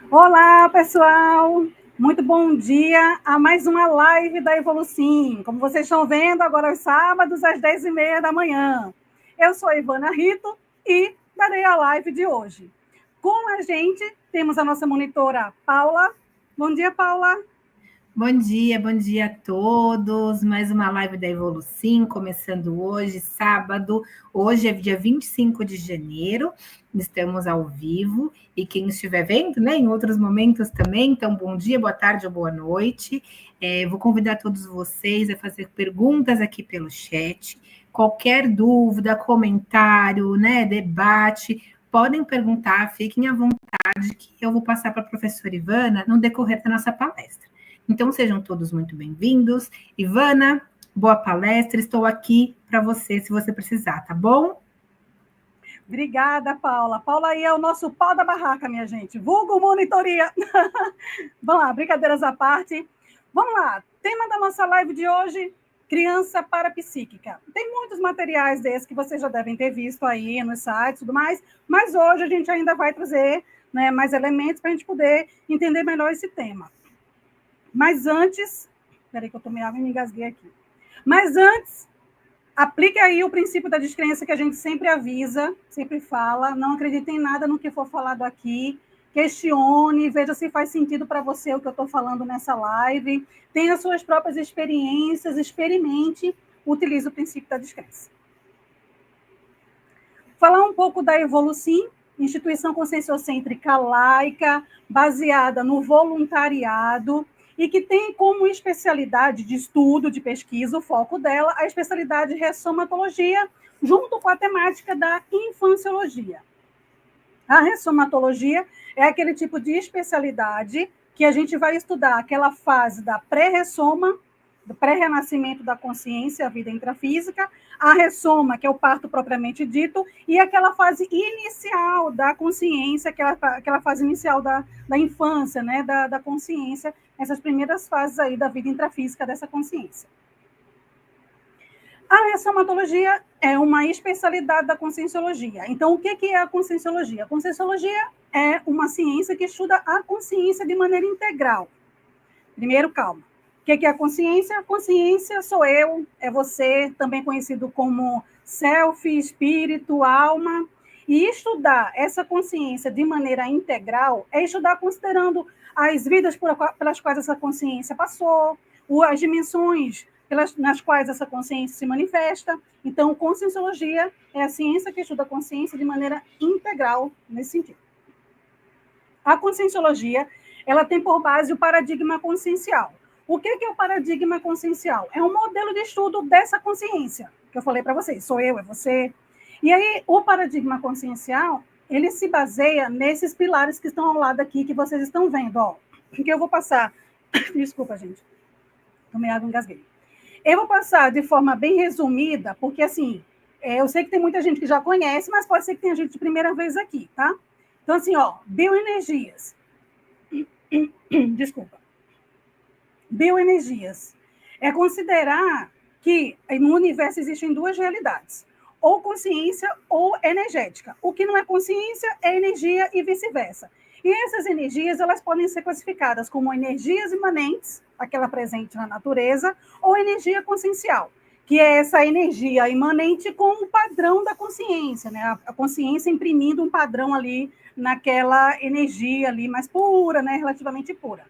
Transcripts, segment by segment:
Olá, pessoal! Muito bom dia a mais uma live da Evolucim. Como vocês estão vendo, agora aos sábados, às 10h30 da manhã. Eu sou a Ivana Rito e darei a live de hoje. Com a gente, temos a nossa monitora Paula. Bom dia, Paula! Bom dia a todos. Mais uma live da Evolucim, começando hoje, sábado. Hoje é dia 25 de janeiro, estamos ao vivo. E quem estiver vendo, né, em outros momentos também, então bom dia, boa tarde ou boa noite. Vou convidar todos vocês a fazer perguntas aqui pelo chat. Qualquer dúvida, comentário, né, debate, podem perguntar, fiquem à vontade, que eu vou passar para a professora Ivana no decorrer da nossa palestra. Então, sejam todos muito bem-vindos. Ivana, boa palestra. Estou aqui para você, se você precisar, tá bom? Obrigada, Paula. Paula aí é o nosso pau da barraca, minha gente. Vulgo monitoria. Vamos lá, brincadeiras à parte. Vamos lá. Tema da nossa live de hoje, criança parapsíquica. Tem muitos materiais desses que vocês já devem ter visto aí nos sites e tudo mais, mas hoje a gente ainda vai trazer, né, mais elementos para a gente poder entender melhor esse tema. Mas antes... Espera aí que eu tomei água e me engasguei aqui. Mas antes, aplique aí o princípio da descrença que a gente sempre avisa, sempre fala. Não acredite em nada no que for falado aqui. Questione, veja se faz sentido para você o que eu estou falando nessa live. Tenha suas próprias experiências, experimente, utilize o princípio da descrença. Falar um pouco da Evolucim, instituição conscienciocêntrica laica, baseada no voluntariado, e que tem como especialidade de estudo, de pesquisa, o foco dela, a especialidade de ressomatologia, junto com a temática da infanciologia. A ressomatologia é aquele tipo de especialidade que a gente vai estudar aquela fase da pré-ressoma, do pré-renascimento da consciência, a vida intrafísica, a ressoma, que é o parto propriamente dito, e aquela fase inicial da consciência, aquela fase inicial da infância, né, da consciência, essas primeiras fases aí da vida intrafísica dessa consciência. A ressomatologia é uma especialidade da conscienciologia. Então, o que é a conscienciologia? A conscienciologia é uma ciência que estuda a consciência de maneira integral. Primeiro, calma. O que é a consciência? A consciência sou eu, é você, também conhecido como self, espírito, alma. E estudar essa consciência de maneira integral é estudar considerando as vidas pelas quais essa consciência passou, as dimensões nas quais essa consciência se manifesta. Então, conscienciologia é a ciência que estuda a consciência de maneira integral, nesse sentido. A conscienciologia, ela tem por base o paradigma consciencial. O que é o paradigma consciencial? É um modelo de estudo dessa consciência, que eu falei para vocês, sou eu, é você. E aí, o paradigma consciencial, ele se baseia nesses pilares que estão ao lado aqui, que vocês estão vendo, ó. Que eu vou passar... Desculpa, gente. Tomei água e engasguei. Eu vou passar de forma bem resumida, porque, assim, eu sei que tem muita gente que já conhece, mas pode ser que tenha gente de primeira vez aqui, tá? Então, assim, ó, bioenergias. Desculpa. Bioenergias. É considerar que no universo existem duas realidades, ou consciência ou energética. O que não é consciência é energia e vice-versa. E essas energias, elas podem ser classificadas como energias imanentes, aquela presente na natureza, ou energia consciencial, que é essa energia imanente com o padrão da consciência, né? A consciência imprimindo um padrão ali naquela energia ali mais pura, né? Relativamente pura.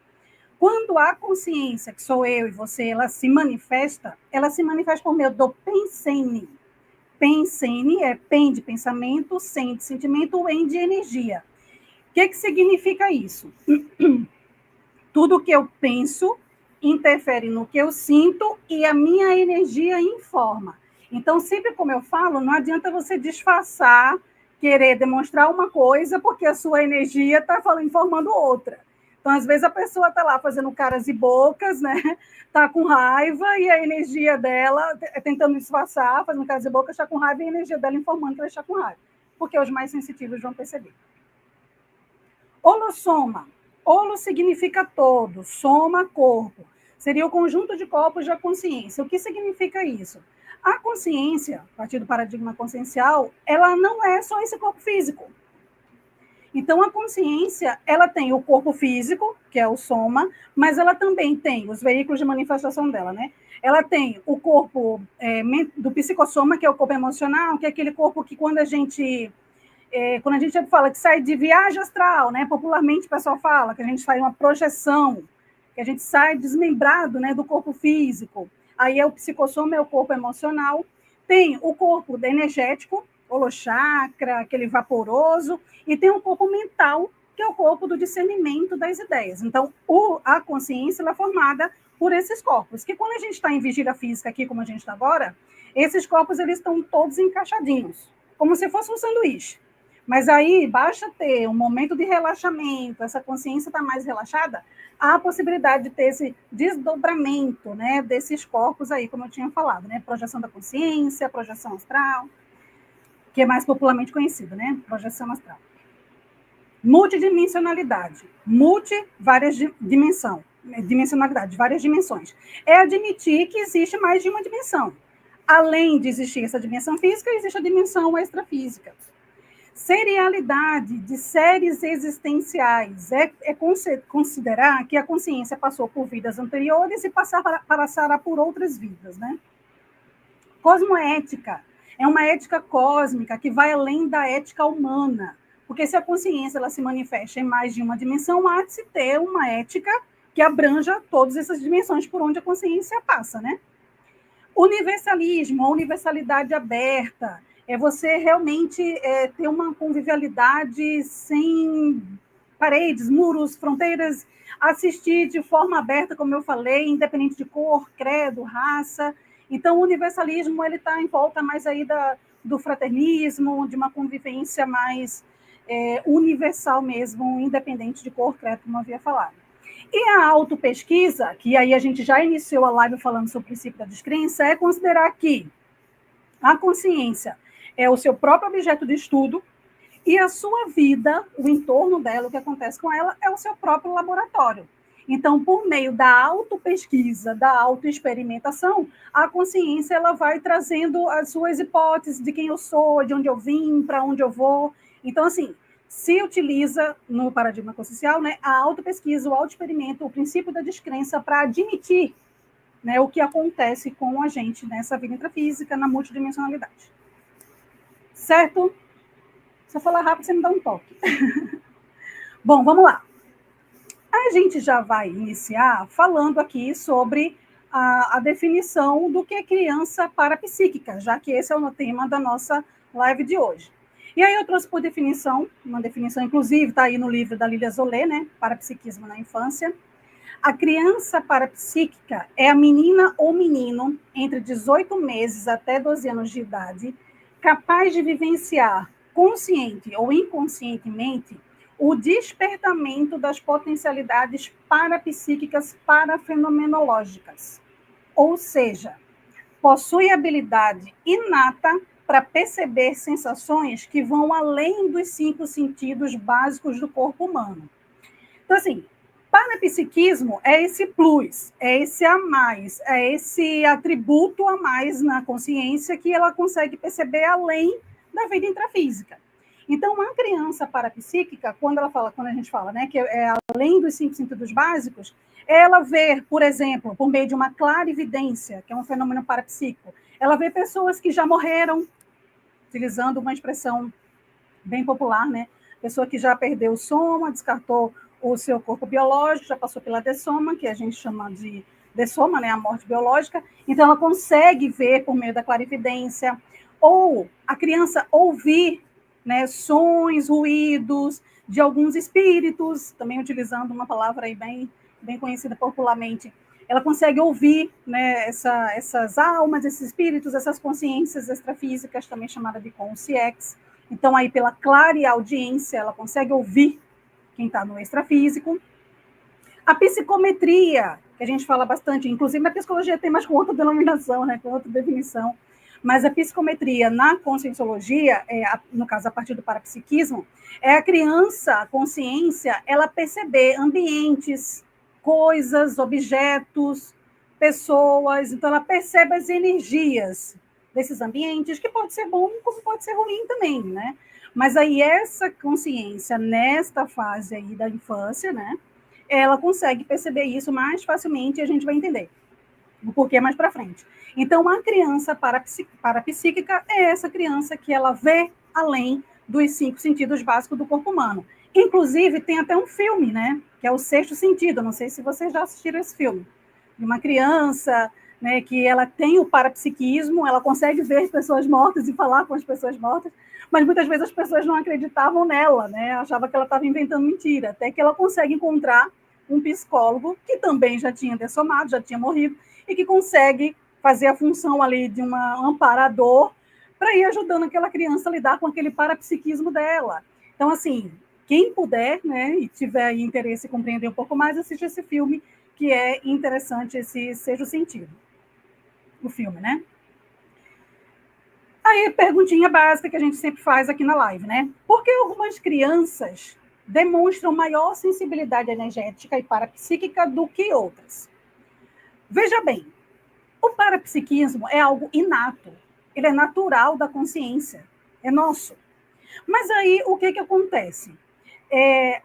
Quando a consciência, que sou eu e você, ela se manifesta por meio do pensene. Pensene é pen de pensamento, sen de sentimento, en de energia. O que significa isso? Tudo que eu penso interfere no que eu sinto e a minha energia informa. Então, sempre como eu falo, não adianta você disfarçar, querer demonstrar uma coisa, porque a sua energia está informando outra. Então, às vezes, a pessoa está lá fazendo caras e bocas, né? Está com raiva e a energia dela, tentando disfarçar, fazendo caras e bocas, está com raiva e a energia dela informando que ela está com raiva. Porque os mais sensitivos vão perceber. Holossoma. Holo significa todo, soma, corpo. Seria o conjunto de corpos da consciência. O que significa isso? A consciência, a partir do paradigma consciencial, ela não é só esse corpo físico. Então, a consciência, ela tem o corpo físico, que é o soma, mas ela também tem os veículos de manifestação dela, né? Ela tem o corpo do psicossoma, que é o corpo emocional, que é aquele corpo que quando a gente fala que sai de viagem astral, né? Popularmente o pessoal fala que a gente faz uma projeção, que a gente sai desmembrado, né, do corpo físico. Aí é o psicossoma, é o corpo emocional. Tem o corpo energético, holochakra, aquele vaporoso, e tem o corpo mental, que é o corpo do discernimento das ideias. Então, a consciência ela é formada por esses corpos, que quando a gente está em vigília física aqui, como a gente está agora, esses corpos eles estão todos encaixadinhos, como se fosse um sanduíche. Mas aí, basta ter um momento de relaxamento, essa consciência está mais relaxada, há a possibilidade de ter esse desdobramento, né, desses corpos aí, como eu tinha falado, né, projeção da consciência, projeção astral, que é mais popularmente conhecido, né, projeção astral. Multidimensionalidade, várias dimensionalidade, várias dimensões. É admitir que existe mais de uma dimensão. Além de existir essa dimensão física, existe a dimensão extrafísica. Serialidade de séries existenciais é considerar que a consciência passou por vidas anteriores e passará por outras vidas, né? Cosmoética é uma ética cósmica que vai além da ética humana, porque se a consciência ela se manifesta em mais de uma dimensão, há de se ter uma ética que abranja todas essas dimensões por onde a consciência passa, né? Universalismo, a universalidade aberta, é você realmente ter uma convivialidade sem paredes, muros, fronteiras, assistir de forma aberta, como eu falei, independente de cor, credo, raça. Então, o universalismo ele está em volta mais aí do fraternismo, de uma convivência mais universal mesmo, independente de cor, credo, como eu havia falado. E a autopesquisa, que aí a gente já iniciou a live falando sobre o princípio da descrença, é considerar que a consciência é o seu próprio objeto de estudo e a sua vida, o entorno dela, o que acontece com ela, é o seu próprio laboratório. Então, por meio da autopesquisa, da autoexperimentação, a consciência ela vai trazendo as suas hipóteses de quem eu sou, de onde eu vim, para onde eu vou. Então, assim, se utiliza no paradigma consciencial, né, a autopesquisa, o autoexperimento, o princípio da descrença para admitir, né, o que acontece com a gente nessa vida intrafísica, na multidimensionalidade. Certo? Se eu falar rápido, você me dá um toque. Bom, vamos lá. A gente já vai iniciar falando aqui sobre a definição do que é criança parapsíquica, já que esse é o tema da nossa live de hoje. E aí eu trouxe por definição, uma definição inclusive, está aí no livro da Lilia Zolé, né? Parapsiquismo na infância. A criança parapsíquica é a menina ou menino entre 18 meses até 12 anos de idade, capaz de vivenciar, consciente ou inconscientemente, o despertamento das potencialidades parapsíquicas parafenomenológicas. Ou seja, possui habilidade inata para perceber sensações que vão além dos 5 sentidos básicos do corpo humano. Então, assim, parapsiquismo é esse plus, é esse a mais, é esse atributo a mais na consciência que ela consegue perceber além da vida intrafísica. Então, a criança parapsíquica, quando a gente fala, né, que é além dos 5 sentidos básicos, ela vê, por exemplo, por meio de uma clarividência, que é um fenômeno parapsíquico, ela vê pessoas que já morreram, utilizando uma expressão bem popular, né? Pessoa que já perdeu o soma, descartou o seu corpo biológico, já passou pela dessoma, que a gente chama de dessoma, né, a morte biológica. Então, ela consegue ver por meio da clarividência, ou a criança ouvir, né, sons, ruídos de alguns espíritos, também utilizando uma palavra aí bem conhecida popularmente. Ela consegue ouvir, né, essas almas, esses espíritos, essas consciências extrafísicas, também chamada de consciex. Então, aí, pela clareaudiência, ela consegue ouvir quem está no extrafísico. A psicometria, que a gente fala bastante, inclusive na psicologia tem mais com outra denominação, né, com outra definição, mas a psicometria na conscienciologia, no caso a partir do parapsiquismo, é a criança, a consciência, ela perceber ambientes, coisas, objetos, pessoas, então ela percebe as energias desses ambientes, que pode ser bom como pode ser ruim também, né? Mas aí essa consciência, nesta fase aí da infância, né, ela consegue perceber isso mais facilmente e a gente vai entender o porquê mais para frente. Então, a criança parapsíquica é essa criança que ela vê além dos 5 sentidos básicos do corpo humano. Inclusive, tem até um filme, né, que é o Sexto Sentido, não sei se vocês já assistiram esse filme, de uma criança, né, que ela tem o parapsiquismo, ela consegue ver pessoas mortas e falar com as pessoas mortas, mas muitas vezes as pessoas não acreditavam nela, né, achavam que ela estava inventando mentira, até que ela consegue encontrar um psicólogo que também já tinha dessomado, já tinha morrido, e que consegue fazer a função ali de um amparador para ir ajudando aquela criança a lidar com aquele parapsiquismo dela. Então, assim, quem puder, né, e tiver interesse em compreender um pouco mais, assiste esse filme, que é interessante, esse Seja o Sentido, o filme, né? Aí, perguntinha básica que a gente sempre faz aqui na live, né? Por que algumas crianças demonstram maior sensibilidade energética e parapsíquica do que outras? Veja bem, o parapsiquismo é algo inato, ele é natural da consciência, é nosso. Mas aí, o que acontece?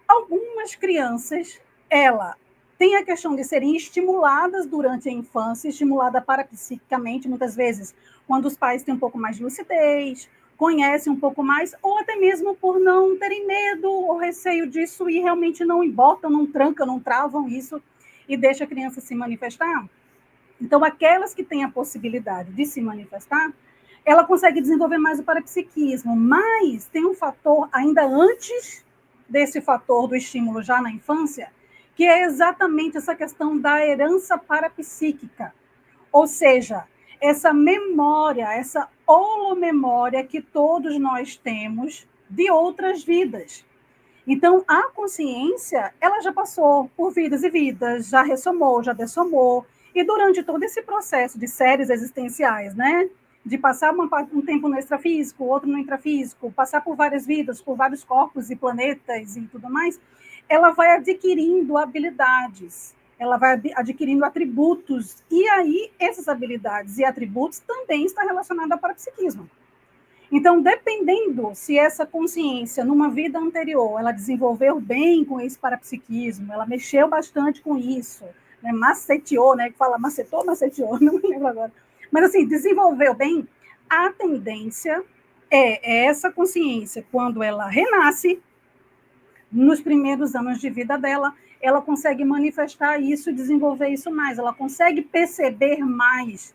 Algumas crianças, ela tem a questão de serem estimuladas durante a infância, estimulada parapsiquicamente, muitas vezes, quando os pais têm um pouco mais de lucidez, conhecem um pouco mais, ou até mesmo por não terem medo ou receio disso e realmente não embotam, não trancam, não travam isso e deixam a criança se manifestar. Então, aquelas que têm a possibilidade de se manifestar, ela consegue desenvolver mais o parapsiquismo, mas tem um fator ainda antes desse fator do estímulo já na infância, que é exatamente essa questão da herança parapsíquica, ou seja, essa memória, essa holomemória que todos nós temos de outras vidas. Então, a consciência, ela já passou por vidas e vidas, já ressomou, já dessomou, e durante todo esse processo de séries existenciais, né, de passar um tempo no extrafísico, outro no intrafísico, passar por várias vidas, por vários corpos e planetas e tudo mais, ela vai adquirindo habilidades, ela vai adquirindo atributos, e aí essas habilidades e atributos também estão relacionados ao parapsiquismo. Então, dependendo se essa consciência, numa vida anterior, ela desenvolveu bem com esse parapsiquismo, ela mexeu bastante com isso, né, maceteou, né, que fala macetou, maceteou, não me lembro agora. Mas, assim, desenvolveu bem, a tendência é essa consciência, quando ela renasce, nos primeiros anos de vida dela, ela consegue manifestar isso e desenvolver isso mais, ela consegue perceber mais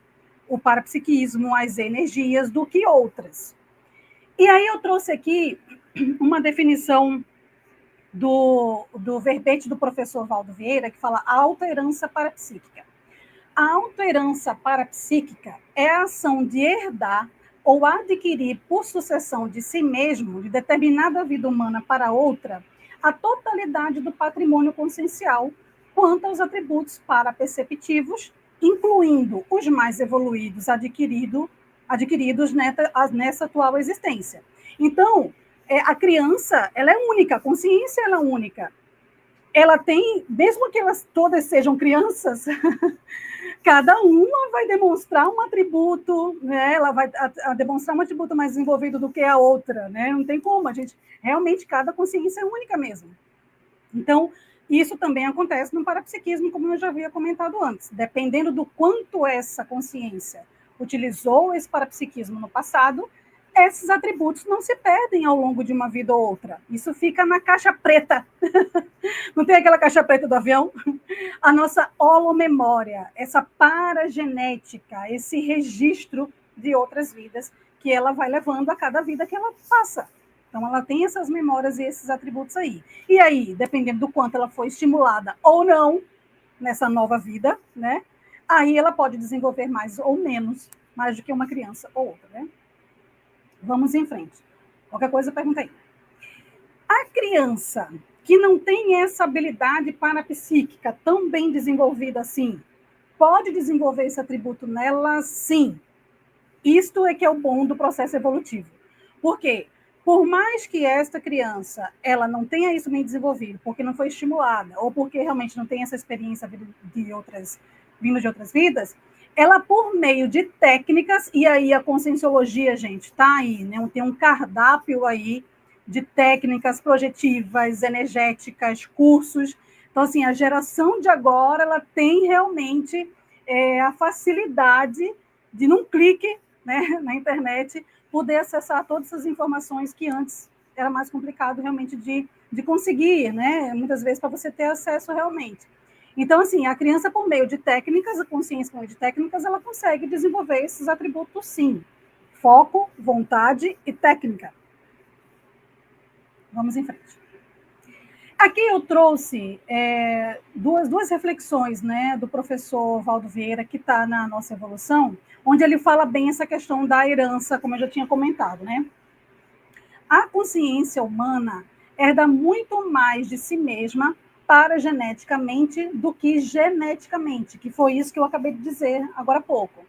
o parapsiquismo, as energias, do que outras. E aí eu trouxe aqui uma definição do verbete do professor Valdo Vieira, que fala autoherança parapsíquica. A autoherança parapsíquica é a ação de herdar ou adquirir por sucessão de si mesmo, de determinada vida humana para outra, a totalidade do patrimônio consciencial quanto aos atributos paraperceptivos, incluindo os mais evoluídos adquiridos nessa atual existência. Então, a criança, ela é única, a consciência ela é única. Ela tem, mesmo que elas todas sejam crianças, cada uma vai demonstrar um atributo, né? Ela vai demonstrar um atributo mais desenvolvido do que a outra, né? Não tem como, a gente, realmente, cada consciência é única mesmo. Então, isso também acontece no parapsiquismo, como eu já havia comentado antes. Dependendo do quanto essa consciência utilizou esse parapsiquismo no passado, esses atributos não se perdem ao longo de uma vida ou outra. Isso fica na caixa preta. Não tem aquela caixa preta do avião? A nossa holomemória, essa paragenética, esse registro de outras vidas que ela vai levando a cada vida que ela passa. Então, ela tem essas memórias e esses atributos aí. E aí, dependendo do quanto ela foi estimulada ou não nessa nova vida, né? Aí ela pode desenvolver mais ou menos, mais do que uma criança ou outra, né? Vamos em frente. Qualquer coisa, pergunta aí. A criança que não tem essa habilidade parapsíquica tão bem desenvolvida assim, pode desenvolver esse atributo nela? Sim. Isto é que é o bom do processo evolutivo. Por quê? Por mais que esta criança ela não tenha isso bem desenvolvido, porque não foi estimulada, ou porque realmente não tem essa experiência vindo de outras vidas, ela, por meio de técnicas, e aí a conscienciologia, gente, está aí, né? Tem um cardápio aí de técnicas projetivas, energéticas, cursos. Então, assim, a geração de agora, ela tem realmente a facilidade de, num clique, né, na internet, poder acessar todas essas informações que antes era mais complicado realmente de conseguir, né? Muitas vezes para você ter acesso realmente. Então, assim, a criança, por meio de técnicas, a consciência por meio de técnicas, ela consegue desenvolver esses atributos, sim. Foco, vontade e técnica. Vamos em frente. Aqui eu trouxe duas reflexões, né, do professor Valdo Vieira, que está na nossa evolução, onde ele fala bem essa questão da herança, como eu já tinha comentado, né? A consciência humana herda muito mais de si mesma parageneticamente do que geneticamente, que foi isso que eu acabei de dizer agora há pouco.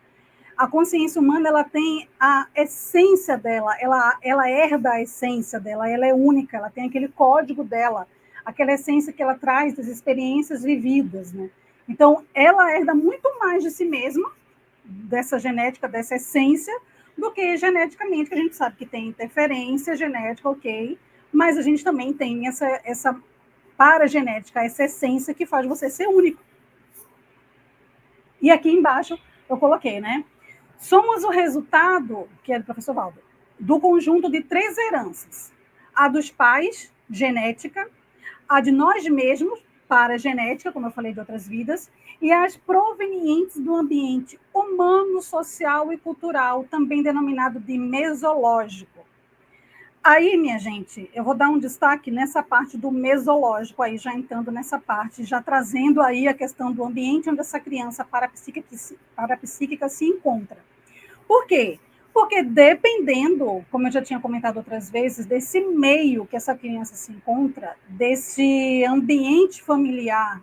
A consciência humana, ela tem a essência dela, ela herda a essência dela, ela é única, ela tem aquele código dela, aquela essência que ela traz das experiências vividas, né? Então, ela herda muito mais de si mesma, dessa genética, dessa essência, do que geneticamente, que a gente sabe que tem interferência genética, ok, mas a gente também tem essa paragenética, essa essência que faz você ser único. E aqui embaixo eu coloquei, né? Somos o resultado, que é do professor Valdo, do conjunto de 3 heranças. A dos pais, genética, a de nós mesmos, paragenética, como eu falei de outras vidas, e as provenientes do ambiente humano, social e cultural, também denominado de mesológico. Aí, minha gente, eu vou dar um destaque nessa parte do mesológico, aí já entrando nessa parte, já trazendo aí a questão do ambiente onde essa criança parapsíquica se encontra. Por quê? Porque dependendo, como eu já tinha comentado outras vezes, desse meio que essa criança se encontra, desse ambiente familiar,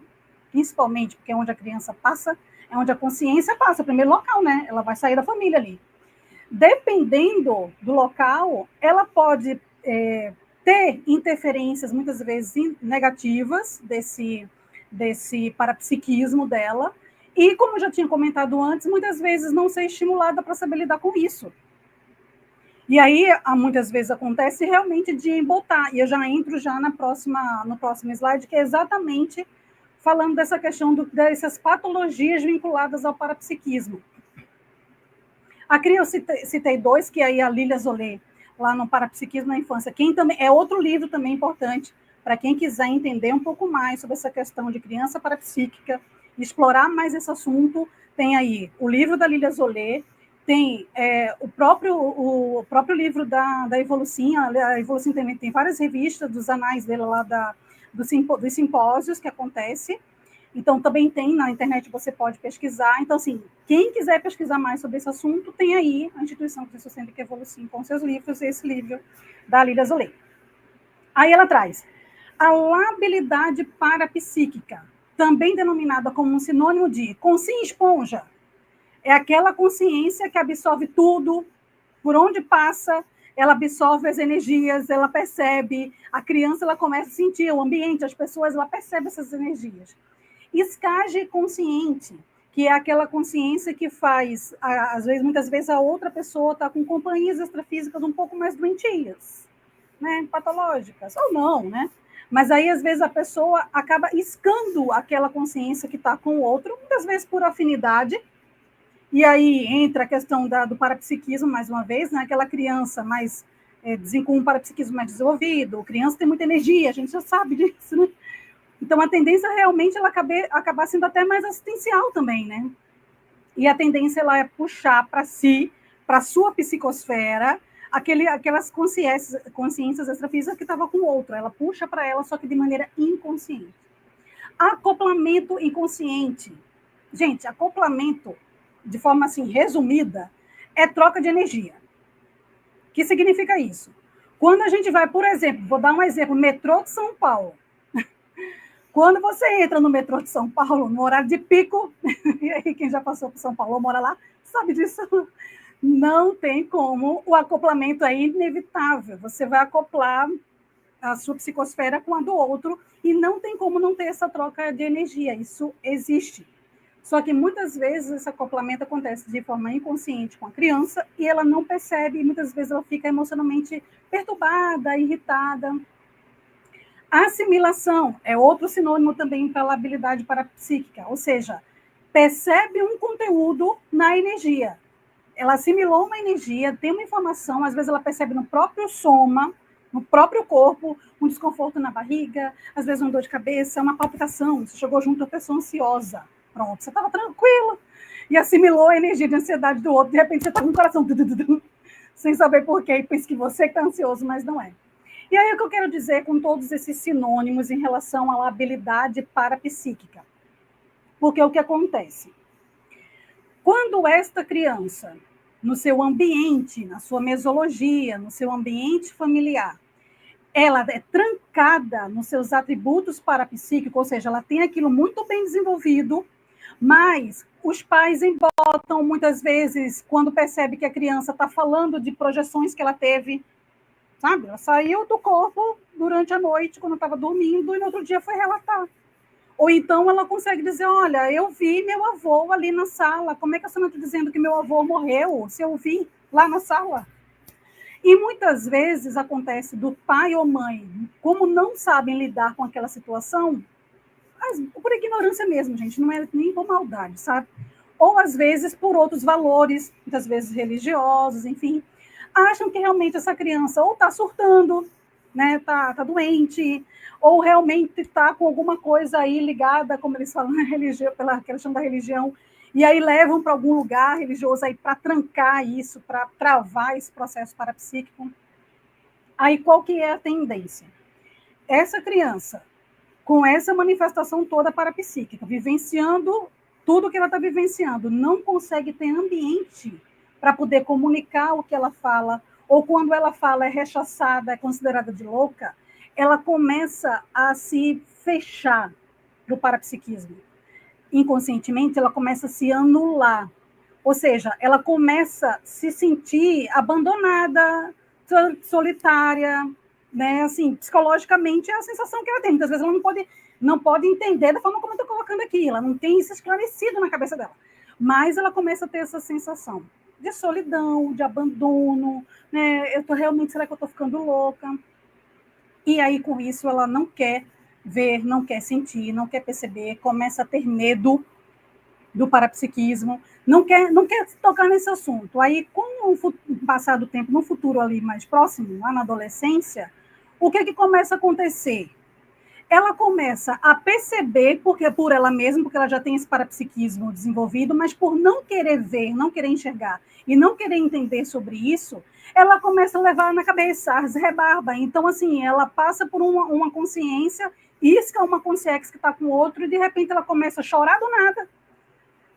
principalmente porque é onde a criança passa, é onde a consciência passa, o primeiro local, né? Ela vai sair da família ali. Dependendo do local, ela pode ter interferências, muitas vezes negativas, desse parapsiquismo dela, e, como eu já tinha comentado antes, muitas vezes não ser estimulada para saber lidar com isso. E aí, muitas vezes acontece realmente de embotar, e eu já entro já no próximo slide, que é exatamente falando dessa questão dessas patologias vinculadas ao parapsiquismo. Aqui eu citei 2, que aí a Lília Zolé, lá no Parapsiquismo na Infância, quem também é outro livro também importante para quem quiser entender um pouco mais sobre essa questão de criança parapsíquica, explorar mais esse assunto, tem aí o livro da Lília Zolé, tem o próprio livro da Evolucim, a Evolucim tem várias revistas dos anais dela lá dos simpósios que acontece. Então, também tem na internet, você pode pesquisar. Então, assim, quem quiser pesquisar mais sobre esse assunto, tem aí a Instituição Cristocêntrica Evolucim com seus livros, e esse livro da Lília Zolé. Aí ela traz a labilidade parapsíquica, também denominada como um sinônimo de consciência esponja. É aquela consciência que absorve tudo, por onde passa, ela absorve as energias, ela percebe, a criança ela começa a sentir o ambiente, as pessoas, ela percebe essas energias. Escage consciente, que é aquela consciência que faz, às vezes, muitas vezes, a outra pessoa está com companhias extrafísicas um pouco mais doentias, né? Patológicas, ou não, né? Mas aí, às vezes, a pessoa acaba escando aquela consciência que está com o outro, muitas vezes por afinidade, e aí entra a questão do parapsiquismo, mais uma vez, né? Aquela criança mais com um parapsiquismo mais desenvolvido, criança tem muita energia, a gente já sabe disso, né? Então, a tendência realmente ela acabar sendo até mais assistencial também, né? E a tendência ela é puxar para si, para a sua psicosfera, aquelas consciências extrafísicas que estavam com o outro. Ela puxa para ela, só que de maneira inconsciente. Acoplamento inconsciente. Gente, acoplamento, de forma assim resumida, é troca de energia. O que significa isso? Quando a gente vai, por exemplo, vou dar um exemplo, metrô de São Paulo. Quando você entra no metrô de São Paulo, no horário de pico, e aí quem já passou por São Paulo, mora lá, sabe disso, não tem como, o acoplamento é inevitável. Você vai acoplar a sua psicosfera com a do outro, e não tem como não ter essa troca de energia, isso existe. Só que muitas vezes esse acoplamento acontece de forma inconsciente com a criança e ela não percebe, e muitas vezes ela fica emocionalmente perturbada, irritada. A assimilação é outro sinônimo também para labilidade parapsíquica, ou seja, percebe um conteúdo na energia. Ela assimilou uma energia, tem uma informação, às vezes ela percebe no próprio soma, no próprio corpo, um desconforto na barriga, às vezes uma dor de cabeça, uma palpitação, você chegou junto a uma pessoa ansiosa, pronto, você estava tranquila e assimilou a energia de ansiedade do outro, de repente você está com o coração sem saber por quê, e pensa que você está ansioso, mas não é. E aí o que eu quero dizer com todos esses sinônimos em relação à habilidade parapsíquica? Porque o que acontece? Quando esta criança, no seu ambiente, na sua mesologia, no seu ambiente familiar, ela é trancada nos seus atributos parapsíquicos, ou seja, ela tem aquilo muito bem desenvolvido, mas os pais embotam muitas vezes quando percebe que a criança está falando de projeções que ela teve, sabe? Ela saiu do corpo durante a noite, quando estava dormindo, e no outro dia foi relatar. Ou então ela consegue dizer, olha, eu vi meu avô ali na sala, como é que você não está dizendo que meu avô morreu, se eu vi lá na sala? E muitas vezes acontece do pai ou mãe, como não sabem lidar com aquela situação, por ignorância mesmo, gente, não é nem por maldade, sabe? Ou às vezes por outros valores, muitas vezes religiosos, enfim, acham que realmente essa criança ou está surtando, né, tá doente, ou realmente está com alguma coisa aí ligada, como eles falam, na religião, pela questão da religião, e aí levam para algum lugar religioso aí para trancar isso, para travar esse processo parapsíquico. Aí qual que é a tendência? Essa criança, com essa manifestação toda parapsíquica, vivenciando tudo que ela está vivenciando, não consegue ter ambiente para poder comunicar o que ela fala, ou quando ela fala é rechaçada, é considerada de louca, ela começa a se fechar para o parapsiquismo. Inconscientemente, ela começa a se anular. Ou seja, ela começa a se sentir abandonada, solitária, né? Assim, psicologicamente é a sensação que ela tem. Muitas vezes ela não pode entender da forma como eu estou colocando aqui, ela não tem isso esclarecido na cabeça dela. Mas ela começa a ter essa sensação de solidão, de abandono, né? Eu tô realmente, será que eu estou ficando louca? E aí, com isso, ela não quer ver, não quer sentir, não quer perceber, começa a ter medo do parapsiquismo, não quer tocar nesse assunto. Aí, com o passar do tempo, no futuro ali mais próximo, lá na adolescência, o que começa a acontecer? Ela começa a perceber, porque por ela mesma, porque ela já tem esse parapsiquismo desenvolvido, mas por não querer ver, não querer enxergar e não querer entender sobre isso, ela começa a levar na cabeça as rebarba. Então, assim, ela passa por uma consciência, isca uma consciência que está com o outro, e de repente ela começa a chorar do nada.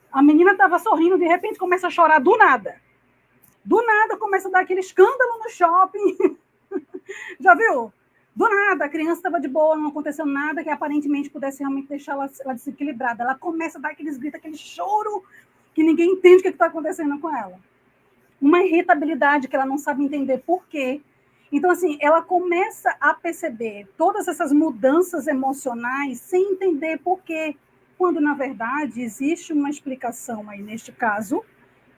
A menina estava sorrindo, de repente começa a chorar do nada. Do nada começa a dar aquele escândalo no shopping. Já viu? Do nada, a criança estava de boa, não aconteceu nada que aparentemente pudesse realmente deixar ela desequilibrada. Ela começa a dar aqueles gritos, aquele choro, que ninguém entende o que está acontecendo com ela. Uma irritabilidade que ela não sabe entender por quê. Então, assim, ela começa a perceber todas essas mudanças emocionais sem entender por quê. Quando, na verdade, existe uma explicação aí, neste caso,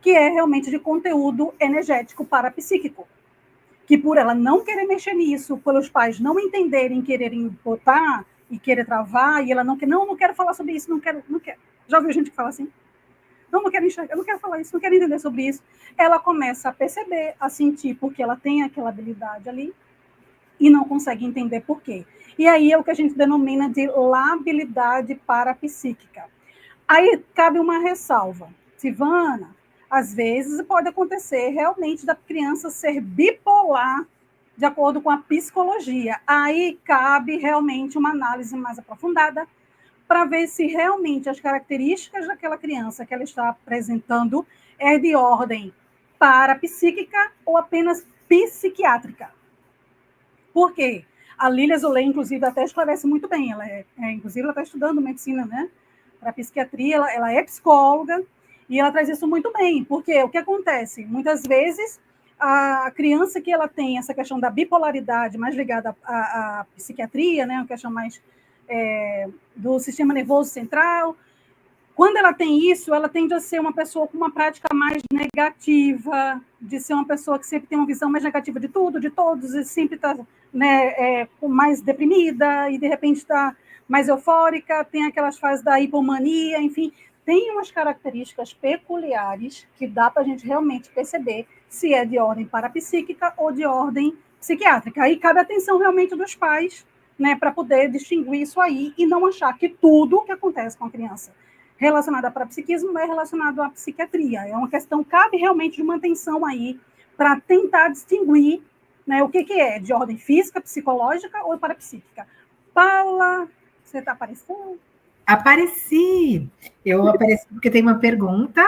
que é realmente de conteúdo energético parapsíquico. Que por ela não querer mexer nisso, pelos pais não entenderem, quererem botar e querer travar, e ela não quer, não quero falar sobre isso, não quero. Já ouviu gente que fala assim? Não quero enxergar, eu não quero falar isso, não quero entender sobre isso. Ela começa a perceber, a sentir, porque ela tem aquela habilidade ali, e não consegue entender por quê. E aí é o que a gente denomina de labilidade parapsíquica. Aí cabe uma ressalva. Silvana, às vezes pode acontecer realmente da criança ser bipolar, de acordo com a psicologia. Aí cabe realmente uma análise mais aprofundada para ver se realmente as características daquela criança que ela está apresentando é de ordem parapsíquica ou apenas psiquiátrica. Por quê? A Lília Zolé, inclusive, até esclarece muito bem. Inclusive, ela está estudando medicina, né? Para psiquiatria, ela é psicóloga e ela traz isso muito bem, porque o que acontece? Muitas vezes, a criança que ela tem essa questão da bipolaridade mais ligada à psiquiatria, né? Uma questão mais do sistema nervoso central, Quando ela tem isso, ela tende a ser uma pessoa com uma prática mais negativa, de ser uma pessoa que sempre tem uma visão mais negativa de tudo, de todos, e sempre está, né, mais deprimida, e de repente está mais eufórica, tem aquelas fases da hipomania, enfim, tem umas características peculiares que dá para a gente realmente perceber se é de ordem parapsíquica ou de ordem psiquiátrica. Aí cabe a atenção realmente dos pais, né, para poder distinguir isso aí e não achar que tudo que acontece com a criança relacionado a parapsiquismo é relacionado à psiquiatria. É uma questão, cabe realmente de uma atenção aí para tentar distinguir, né, o que é de ordem física, psicológica ou parapsíquica. Paula, você está aparecendo? Apareci! Eu apareci porque tem uma pergunta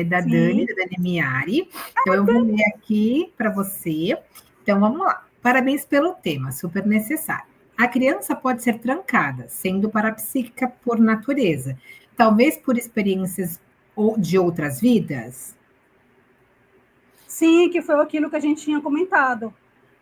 da Sim. Dani Miari. Então, eu vou ler aqui para você. Então, vamos lá. Parabéns pelo tema, super necessário. A criança pode ser trancada, sendo parapsíquica por natureza, talvez por experiências de outras vidas? Sim, que foi aquilo que a gente tinha comentado.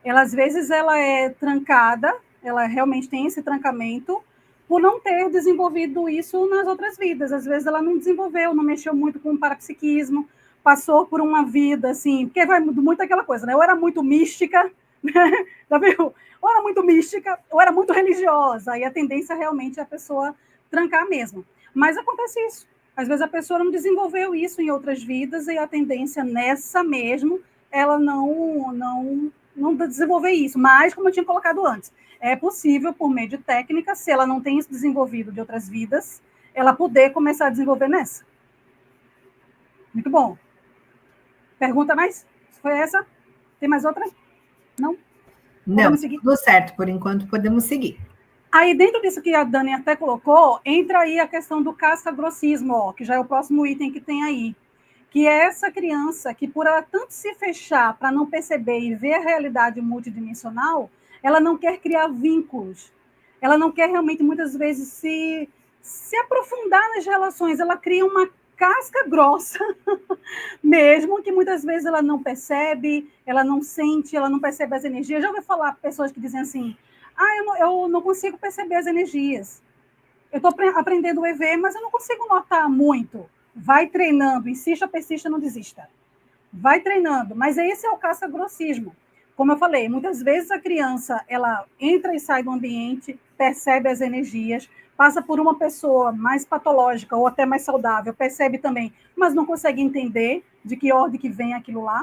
Ela, às vezes, ela é trancada, ela realmente tem esse trancamento, por não ter desenvolvido isso nas outras vidas. Às vezes ela não desenvolveu, não mexeu muito com o parapsiquismo, passou por uma vida assim, porque vai muito aquela coisa, né? Ou era muito mística, né? Já viu? Ou era muito mística, ou era muito religiosa, aí a tendência realmente é a pessoa trancar mesmo. Mas acontece isso. Às vezes a pessoa não desenvolveu isso em outras vidas e a tendência nessa mesmo, ela não desenvolver isso. Mas, como eu tinha colocado antes, é possível, por meio de técnica, se ela não tem isso desenvolvido de outras vidas, ela poder começar a desenvolver nessa. Muito bom. Pergunta mais? Foi essa? Tem mais outra? Não? Não, tudo certo, por enquanto podemos seguir. Aí, dentro disso que a Dani até colocou, entra aí a questão do casca-grossismo, ó, que já é o próximo item que tem aí. Que é essa criança que, por ela tanto se fechar para não perceber e ver a realidade multidimensional, ela não quer criar vínculos. Ela não quer realmente, muitas vezes, se aprofundar nas relações. Ela cria uma casca grossa, mesmo que muitas vezes ela não percebe, ela não sente, ela não percebe as energias. Já ouvi falar pessoas que dizem assim, eu não consigo perceber as energias. Eu estou aprendendo o EV, mas eu não consigo notar muito. Vai treinando, insista, persista, não desista. Vai treinando, mas esse é o caça-grossismo. Como eu falei, muitas vezes a criança ela entra e sai do ambiente, percebe as energias, passa por uma pessoa mais patológica ou até mais saudável, percebe também, mas não consegue entender de que ordem que vem aquilo lá.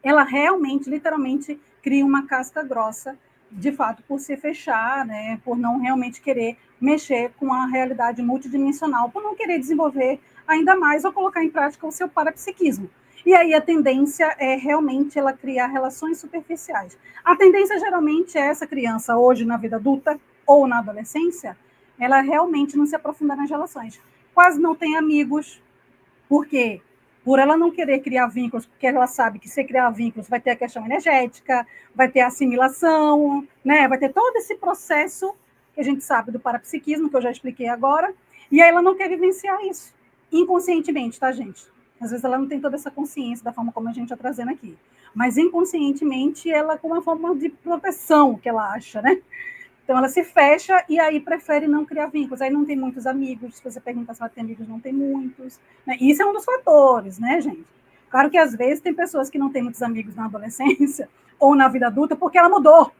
Ela realmente, literalmente, cria uma casca grossa, de fato, por se fechar, né, por não realmente querer mexer com a realidade multidimensional, por não querer desenvolver ainda mais ou colocar em prática o seu parapsiquismo. E aí a tendência é realmente ela criar relações superficiais. A tendência geralmente é essa criança, hoje na vida adulta ou na adolescência, ela realmente não se aprofundar nas relações. Quase não tem amigos, porque por ela não querer criar vínculos, porque ela sabe que se criar vínculos vai ter a questão energética, vai ter a assimilação, né? Vai ter todo esse processo que a gente sabe do parapsiquismo, que eu já expliquei agora, e aí ela não quer vivenciar isso, inconscientemente, tá, gente? Às vezes ela não tem toda essa consciência da forma como a gente está trazendo aqui, mas inconscientemente ela com uma forma de proteção que ela acha, né? Então, ela se fecha e aí prefere não criar vínculos. Aí não tem muitos amigos. Se você perguntar se ela tem amigos, não tem muitos. Né? Isso é um dos fatores, né, gente? Claro que, às vezes, tem pessoas que não têm muitos amigos na adolescência ou na vida adulta porque ela mudou,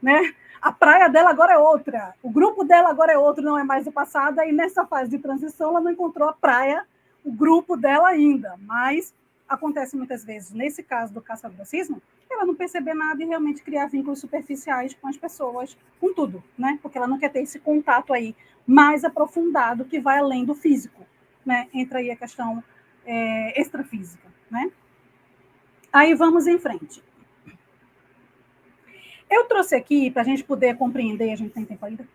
né? A praia dela agora é outra. O grupo dela agora é outro, não é mais o passado. Aí, nessa fase de transição, ela não encontrou a praia, o grupo dela ainda. Mas acontece muitas vezes, nesse caso do caça-grossismo, ela não perceber nada e realmente criar vínculos superficiais com as pessoas, com tudo, né? Porque ela não quer ter esse contato aí mais aprofundado que vai além do físico, né? Entra aí a questão extrafísica, né? Aí vamos em frente. Eu trouxe aqui, para a gente poder compreender, a gente tem tempo ainda,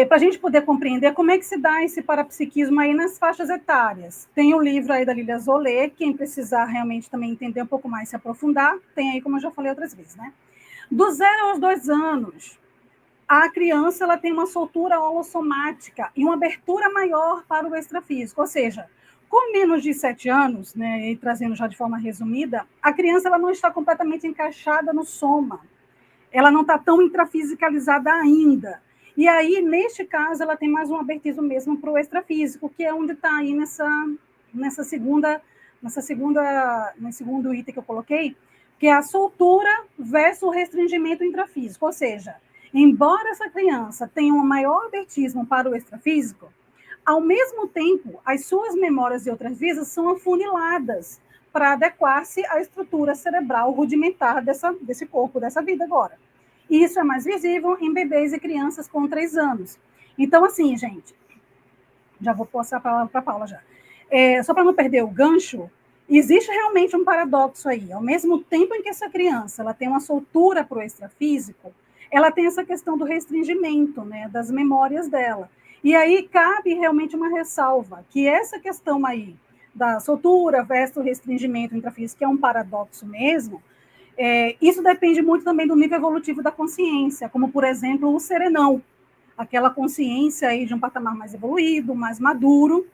para a gente poder compreender como é que se dá esse parapsiquismo aí nas faixas etárias. Tem o livro aí da Lilia Zolé, quem precisar realmente também entender um pouco mais, se aprofundar, tem aí, como eu já falei outras vezes, né? Do 0 aos 2 anos, a criança ela tem uma soltura holossomática e uma abertura maior para o extrafísico, ou seja, com menos de 7 anos, né, e trazendo já de forma resumida, a criança ela não está completamente encaixada no soma, ela não está tão intrafisicalizada ainda. E aí, neste caso, ela tem mais um abertismo mesmo para o extrafísico, que é onde está aí nesse segundo item que eu coloquei, que é a soltura versus o restringimento intrafísico. Ou seja, embora essa criança tenha um maior abertismo para o extrafísico, ao mesmo tempo, as suas memórias de outras vidas são afuniladas para adequar-se à estrutura cerebral rudimentar desse corpo, dessa vida agora. E isso é mais visível em bebês e crianças com 3 anos. Então, assim, gente, já vou passar a palavra para a Paula já. Só para não perder o gancho, existe realmente um paradoxo aí. Ao mesmo tempo em que essa criança ela tem uma soltura para o extrafísico, ela tem essa questão do restringimento, né, das memórias dela. E aí cabe realmente uma ressalva, que essa questão aí da soltura versus restringimento intrafísico, que é um paradoxo mesmo, isso depende muito também do nível evolutivo da consciência, como, por exemplo, o serenão, aquela consciência aí de um patamar mais evoluído, mais maduro,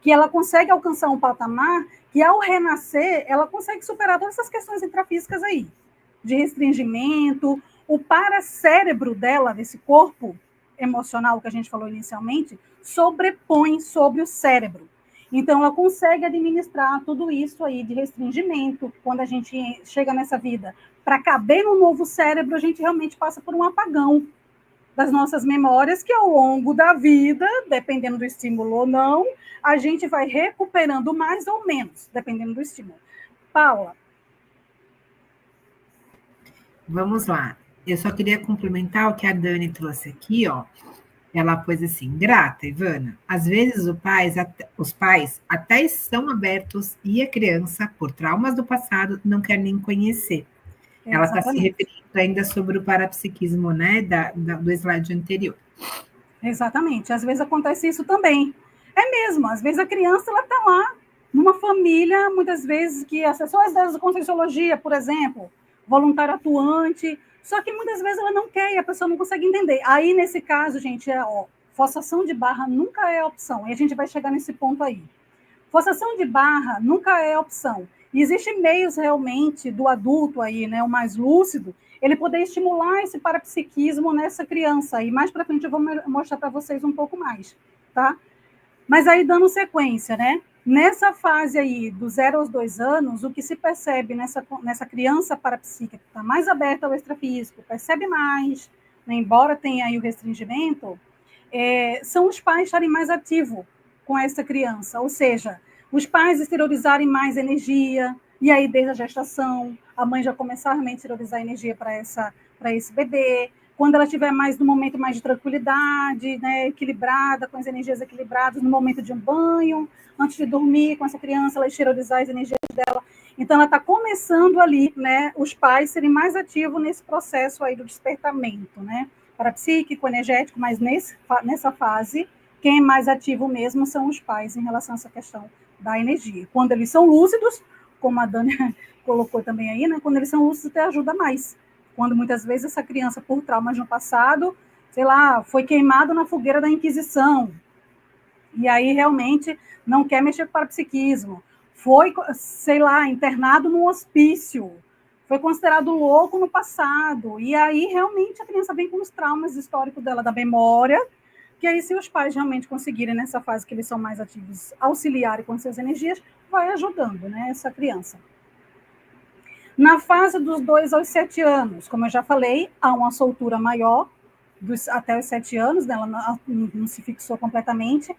que ela consegue alcançar um patamar que, ao renascer, ela consegue superar todas essas questões intrafísicas aí, de restringimento, o paracérebro dela, desse corpo emocional que a gente falou inicialmente, sobrepõe sobre o cérebro. Então, ela consegue administrar tudo isso aí de restringimento. Quando a gente chega nessa vida, para caber no novo cérebro, a gente realmente passa por um apagão das nossas memórias, que ao longo da vida, dependendo do estímulo ou não, a gente vai recuperando mais ou menos, dependendo do estímulo. Paula. Vamos lá. Eu só queria complementar o que a Dani trouxe aqui, ó. Ela pôs assim, grata, Ivana. Às vezes os pais até estão abertos e a criança, por traumas do passado, não quer nem conhecer. Ela está se referindo ainda sobre o parapsiquismo, né, do slide anterior. Exatamente. Às vezes acontece isso também. É mesmo, às vezes a criança está lá, numa família, muitas vezes, que acessou as ideias da Conscienciologia, por exemplo, voluntário atuante, só que muitas vezes ela não quer e a pessoa não consegue entender. Aí, nesse caso, gente, forçação de barra nunca é opção, e a gente vai chegar nesse ponto aí. Forçação de barra nunca é opção. E existem meios realmente do adulto aí, né, o mais lúcido, ele poder estimular esse parapsiquismo nessa criança. E mais para frente eu vou mostrar para vocês um pouco mais, tá? Mas aí, dando sequência, né? Nessa fase aí, do 0 aos 2 anos, o que se percebe nessa criança parapsíquica que está mais aberta ao extrafísico, percebe mais, né, embora tenha aí o restringimento, são os pais estarem mais ativos com essa criança, ou seja, os pais exteriorizarem mais energia, e aí desde a gestação, a mãe já começar realmente a exteriorizar energia para esse bebê, quando ela estiver mais no momento mais de tranquilidade, né, equilibrada, com as energias equilibradas, no momento de um banho, antes de dormir com essa criança, ela exteriorizar as energias dela. Então, ela está começando ali, né, os pais serem mais ativos nesse processo aí do despertamento, né, parapsíquico, energético, mas nessa fase, quem é mais ativo mesmo são os pais em relação a essa questão da energia. Quando eles são lúcidos, como a Dani colocou também aí, né, quando eles são lúcidos, até ajuda mais. Quando muitas vezes essa criança, por traumas no passado, sei lá, foi queimado na fogueira da Inquisição, e aí realmente não quer mexer com o parapsiquismo, foi, sei lá, internado num hospício, foi considerado louco no passado, e aí realmente a criança vem com os traumas históricos dela, da memória, que aí se os pais realmente conseguirem, nessa fase que eles são mais ativos, auxiliarem com suas energias, vai ajudando, né, essa criança. Na fase dos 2 aos 7 anos, como eu já falei, há uma soltura maior, até os 7 anos, né, ela não se fixou completamente.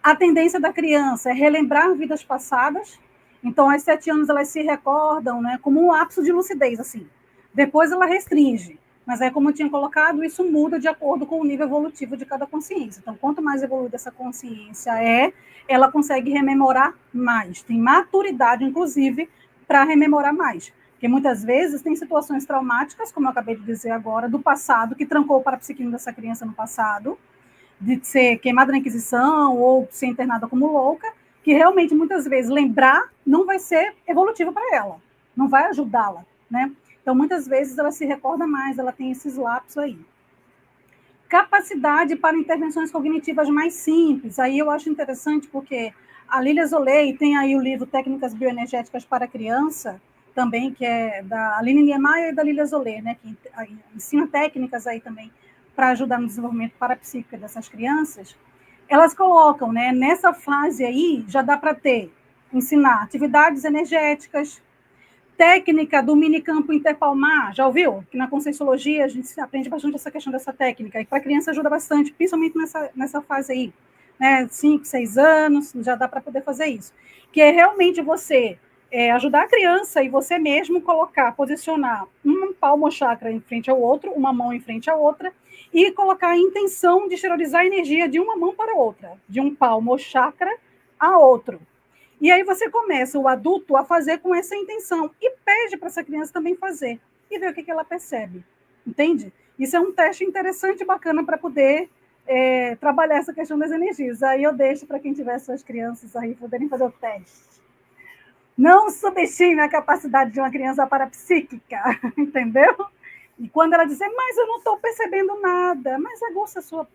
A tendência da criança é relembrar vidas passadas, então aos 7 anos elas se recordam, né, como um lapso de lucidez, assim. Depois ela restringe, mas aí, como eu tinha colocado, isso muda de acordo com o nível evolutivo de cada consciência. Então, quanto mais evoluída essa consciência ela consegue rememorar mais, tem maturidade, inclusive, para rememorar mais. Porque muitas vezes tem situações traumáticas, como eu acabei de dizer agora, do passado, que trancou o parapsiquismo dessa criança no passado, de ser queimada na Inquisição ou ser internada como louca, que realmente muitas vezes lembrar não vai ser evolutivo para ela, não vai ajudá-la, né? Então, muitas vezes ela se recorda mais, ela tem esses lapsos aí. Capacidade para intervenções cognitivas mais simples. Aí eu acho interessante porque a Lília Zoley tem aí o livro Técnicas Bioenergéticas para a Criança, também, que é da Aline Niemeyer e da Lília Zoley, né, que ensina técnicas aí também para ajudar no desenvolvimento parapsíquico dessas crianças, elas colocam, né, nessa fase aí, já dá para ensinar atividades energéticas, técnica do minicampo interpalmar, já ouviu? Que na Conscienciologia a gente aprende bastante essa questão dessa técnica, e para a criança ajuda bastante, principalmente nessa fase aí, né, 5, 6 anos, já dá para poder fazer isso. Que é realmente você ajudar a criança e você mesmo posicionar um palmo chakra em frente ao outro, uma mão em frente à outra, e colocar a intenção de exteriorizar a energia de uma mão para a outra, de um palmo chakra a outro. E aí você começa, o adulto, a fazer com essa intenção e pede para essa criança também fazer e ver o que ela percebe, entende? Isso é um teste interessante e bacana para poder trabalhar essa questão das energias. Aí eu deixo para quem tiver suas crianças aí poderem fazer o teste. Não subestime a capacidade de uma criança parapsíquica, entendeu? E quando ela dizer, mas eu não estou percebendo nada, mas aguça a sua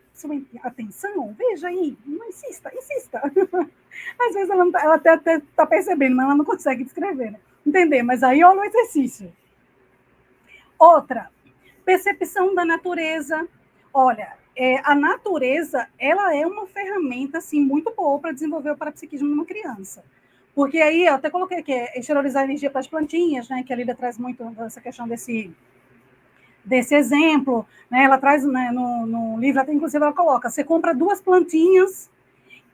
atenção, veja aí, não insista. Às vezes ela até está percebendo, mas ela não consegue descrever, né? Entender, mas aí olha o exercício. Outra, percepção da natureza. Olha, a natureza, ela é uma ferramenta assim, muito boa para desenvolver o parapsiquismo numa criança. Porque aí, eu até coloquei aqui, exteriorizar energia para as plantinhas, né, que a Lida traz muito essa questão desse exemplo, né, ela traz, né, no livro, até, inclusive ela coloca, você compra 2 plantinhas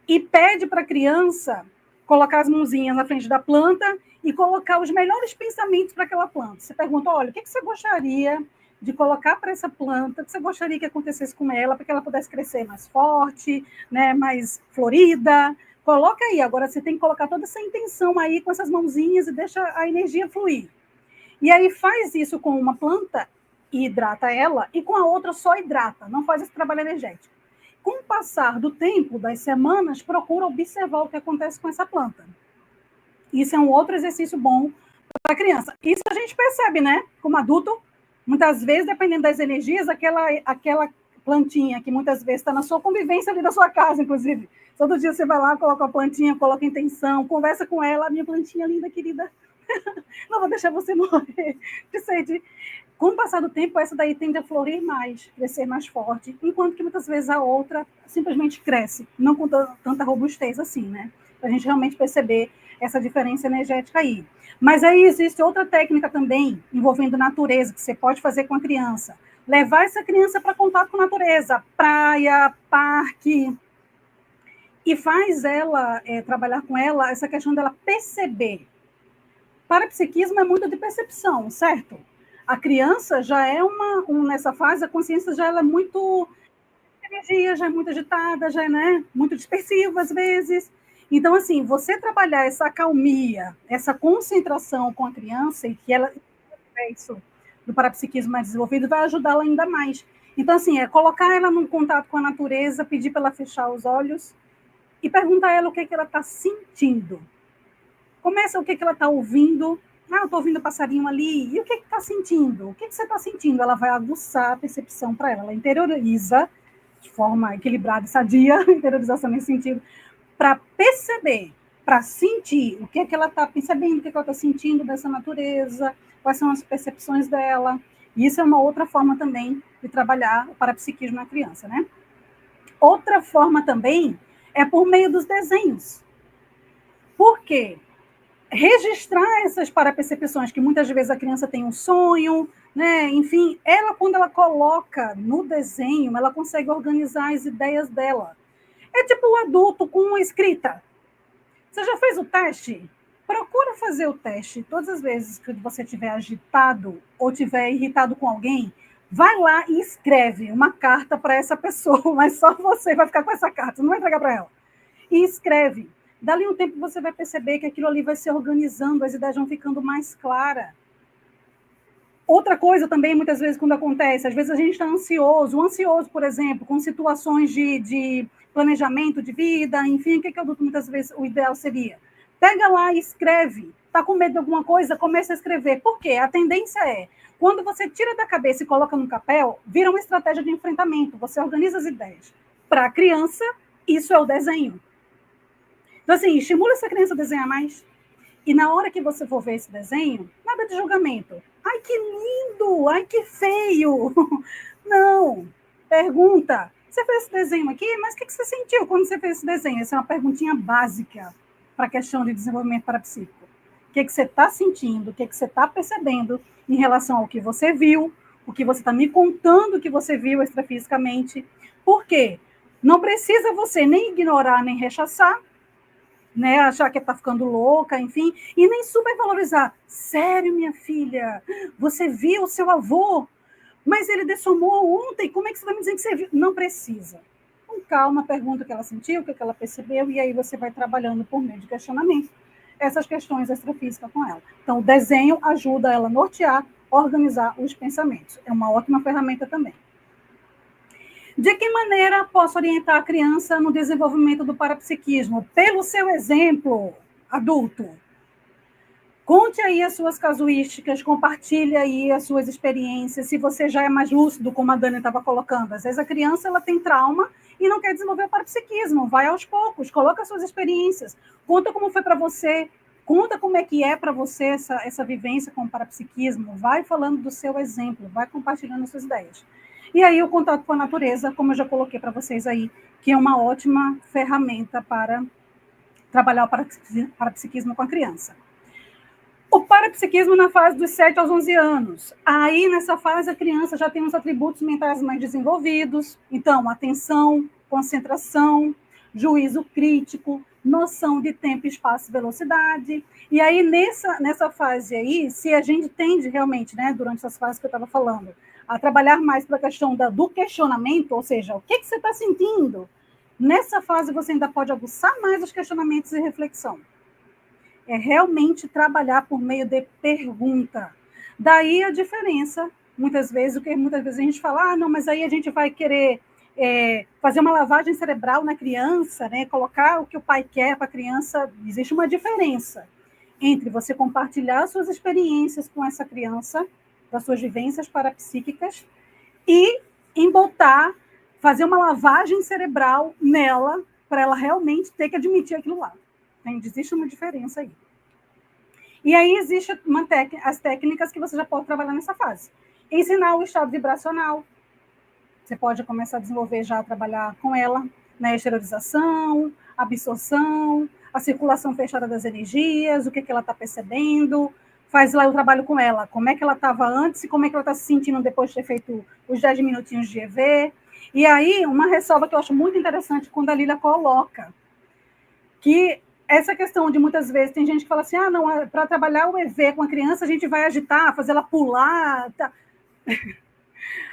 e pede para a criança colocar as mãozinhas na frente da planta e colocar os melhores pensamentos para aquela planta. Você pergunta, olha, o que você gostaria de colocar para essa planta, o que você gostaria que acontecesse com ela, para que ela pudesse crescer mais forte, né, mais florida. Coloca aí, agora você tem que colocar toda essa intenção aí com essas mãozinhas e deixa a energia fluir. E aí faz isso com uma planta e hidrata ela, e com a outra só hidrata, não faz esse trabalho energético. Com o passar do tempo, das semanas, procura observar o que acontece com essa planta. Isso é um outro exercício bom para a criança. Isso a gente percebe, né? Como adulto, muitas vezes, dependendo das energias, aquela plantinha que muitas vezes está na sua convivência ali da sua casa, inclusive. Todo dia você vai lá, coloca a plantinha, coloca a intenção, conversa com ela, minha plantinha linda, querida, não vou deixar você morrer de sede. Com o passar do tempo, essa daí tende a florir mais, crescer mais forte, enquanto que muitas vezes a outra simplesmente cresce, não com tanta robustez assim, né? Para a gente realmente perceber essa diferença energética aí. Mas aí existe outra técnica também, envolvendo natureza, que você pode fazer com a criança. Levar essa criança para contato com a natureza, praia, parque, e faz ela, trabalhar com ela, essa questão dela perceber. Parapsiquismo é muito de percepção, certo? A criança já é nessa fase, a consciência já é muito energia, já é muito agitada, já é, né, muito dispersiva às vezes. Então, assim, você trabalhar essa calmia, essa concentração com a criança, e que ela isso do parapsiquismo mais desenvolvido, vai ajudá-la ainda mais. Então, assim, colocar ela num contato com a natureza, pedir para ela fechar os olhos e perguntar a ela o que ela está sentindo. Começa o que ela está ouvindo. Eu estou ouvindo o passarinho ali. E o que está sentindo? O que você está sentindo? Ela vai aguçar a percepção para ela. Ela interioriza de forma equilibrada e sadia, interiorização nesse sentido, para perceber, para sentir o que ela está percebendo, o que ela está sentindo dessa natureza, quais são as percepções dela. E isso é uma outra forma também de trabalhar o parapsiquismo na criança, né? Outra forma também é por meio dos desenhos. Por quê? Registrar essas parapercepções, que muitas vezes a criança tem um sonho, né? Enfim, quando ela coloca no desenho, ela consegue organizar as ideias dela. É tipo o adulto com uma escrita. Você já fez o teste? Procura fazer o teste. Todas as vezes que você estiver agitado ou estiver irritado com alguém, vai lá e escreve uma carta para essa pessoa, mas só você vai ficar com essa carta, não vai entregar para ela. E escreve. Dali um tempo você vai perceber que aquilo ali vai se organizando, as ideias vão ficando mais claras. Outra coisa também, muitas vezes, quando acontece, às vezes a gente está ansioso, por exemplo, com situações de planejamento de vida, enfim, o que eu adulto muitas vezes o ideal seria? Pega lá e escreve. Está com medo de alguma coisa? Começa a escrever. Por quê? A tendência é, quando você tira da cabeça e coloca no papel, vira uma estratégia de enfrentamento, você organiza as ideias. Para a criança, isso é o desenho. Então, assim, estimula essa criança a desenhar mais. E na hora que você for ver esse desenho, nada de julgamento. Ai, que lindo! Ai, que feio! Não! Pergunta, você fez esse desenho aqui, mas o que você sentiu quando você fez esse desenho? Essa é uma perguntinha básica para a questão de desenvolvimento parapsíquico. O que você está sentindo, o que você está percebendo em relação ao que você viu, o que você está me contando que você viu extrafisicamente. Por quê? Não precisa você nem ignorar, nem rechaçar, né, achar que está ficando louca, enfim, e nem supervalorizar. Sério, minha filha, você viu o seu avô, mas ele dessomou ontem, como é que você vai me dizer que você viu? Não precisa. Com calma, pergunta o que ela sentiu, o que ela percebeu, e aí você vai trabalhando por meio de questionamento essas questões extrafísicas com ela. Então, o desenho ajuda ela a nortear, organizar os pensamentos. É uma ótima ferramenta também. De que maneira posso orientar a criança no desenvolvimento do parapsiquismo? Pelo seu exemplo, adulto. Conte aí as suas casuísticas, compartilhe aí as suas experiências, se você já é mais lúcido, como a Dani estava colocando. Às vezes a criança ela tem trauma e não quer desenvolver o parapsiquismo. Vai aos poucos, coloca as suas experiências. Conta como foi para você, conta como é que é para você essa vivência com o parapsiquismo. Vai falando do seu exemplo, vai compartilhando as suas ideias. E aí o contato com a natureza, como eu já coloquei para vocês aí, que é uma ótima ferramenta para trabalhar o parapsiquismo com a criança. O parapsiquismo na fase dos 7 aos 11 anos. Aí, nessa fase, a criança já tem os atributos mentais mais desenvolvidos. Então, atenção, concentração, juízo crítico, noção de tempo, espaço e velocidade. E aí, nessa fase aí, se a gente tende realmente, né, durante essas fases que eu estava falando, a trabalhar mais para a questão do questionamento, ou seja, o que você está sentindo? Nessa fase, você ainda pode aguçar mais os questionamentos e reflexão. É realmente trabalhar por meio de pergunta. Daí a diferença, muitas vezes a gente fala, não, mas aí a gente vai querer fazer uma lavagem cerebral na criança, né? Colocar o que o pai quer para a criança. Existe uma diferença entre você compartilhar suas experiências com essa criança, das suas vivências parapsíquicas, e embotar, fazer uma lavagem cerebral nela, para ela realmente ter que admitir aquilo lá. Existe uma diferença aí. E aí existem as técnicas que você já pode trabalhar nessa fase. Ensinar o estado vibracional. Você pode começar a desenvolver já, a trabalhar com ela, na exteriorização, absorção, a circulação fechada das energias, o que ela está percebendo. Faz lá o trabalho com ela, como é que ela estava antes e como é que ela está se sentindo depois de ter feito os 10 minutinhos de EV. E aí, uma ressalva que eu acho muito interessante quando a Lília coloca, que essa questão de muitas vezes tem gente que fala assim, não, para trabalhar o EV com a criança a gente vai agitar, fazer ela pular. Tá.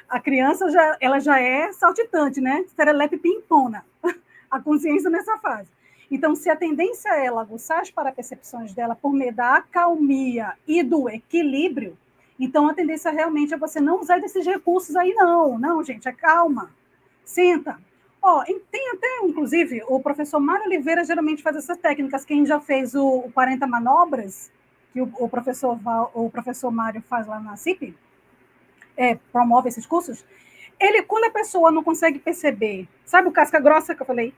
A criança ela já é saltitante, né? Serelepe pimpona, a consciência nessa fase. Então, se a tendência é ela aguçar as parapercepções dela por meio da acalmia e do equilíbrio, então a tendência realmente é você não usar desses recursos aí, não. Não, gente, acalma. Senta. Tem até, inclusive, o professor Mário Oliveira geralmente faz essas técnicas. Quem já fez o 40 manobras, que o professor Mário faz lá na CIP, promove esses cursos, quando a pessoa não consegue perceber, sabe o casca grossa que eu falei?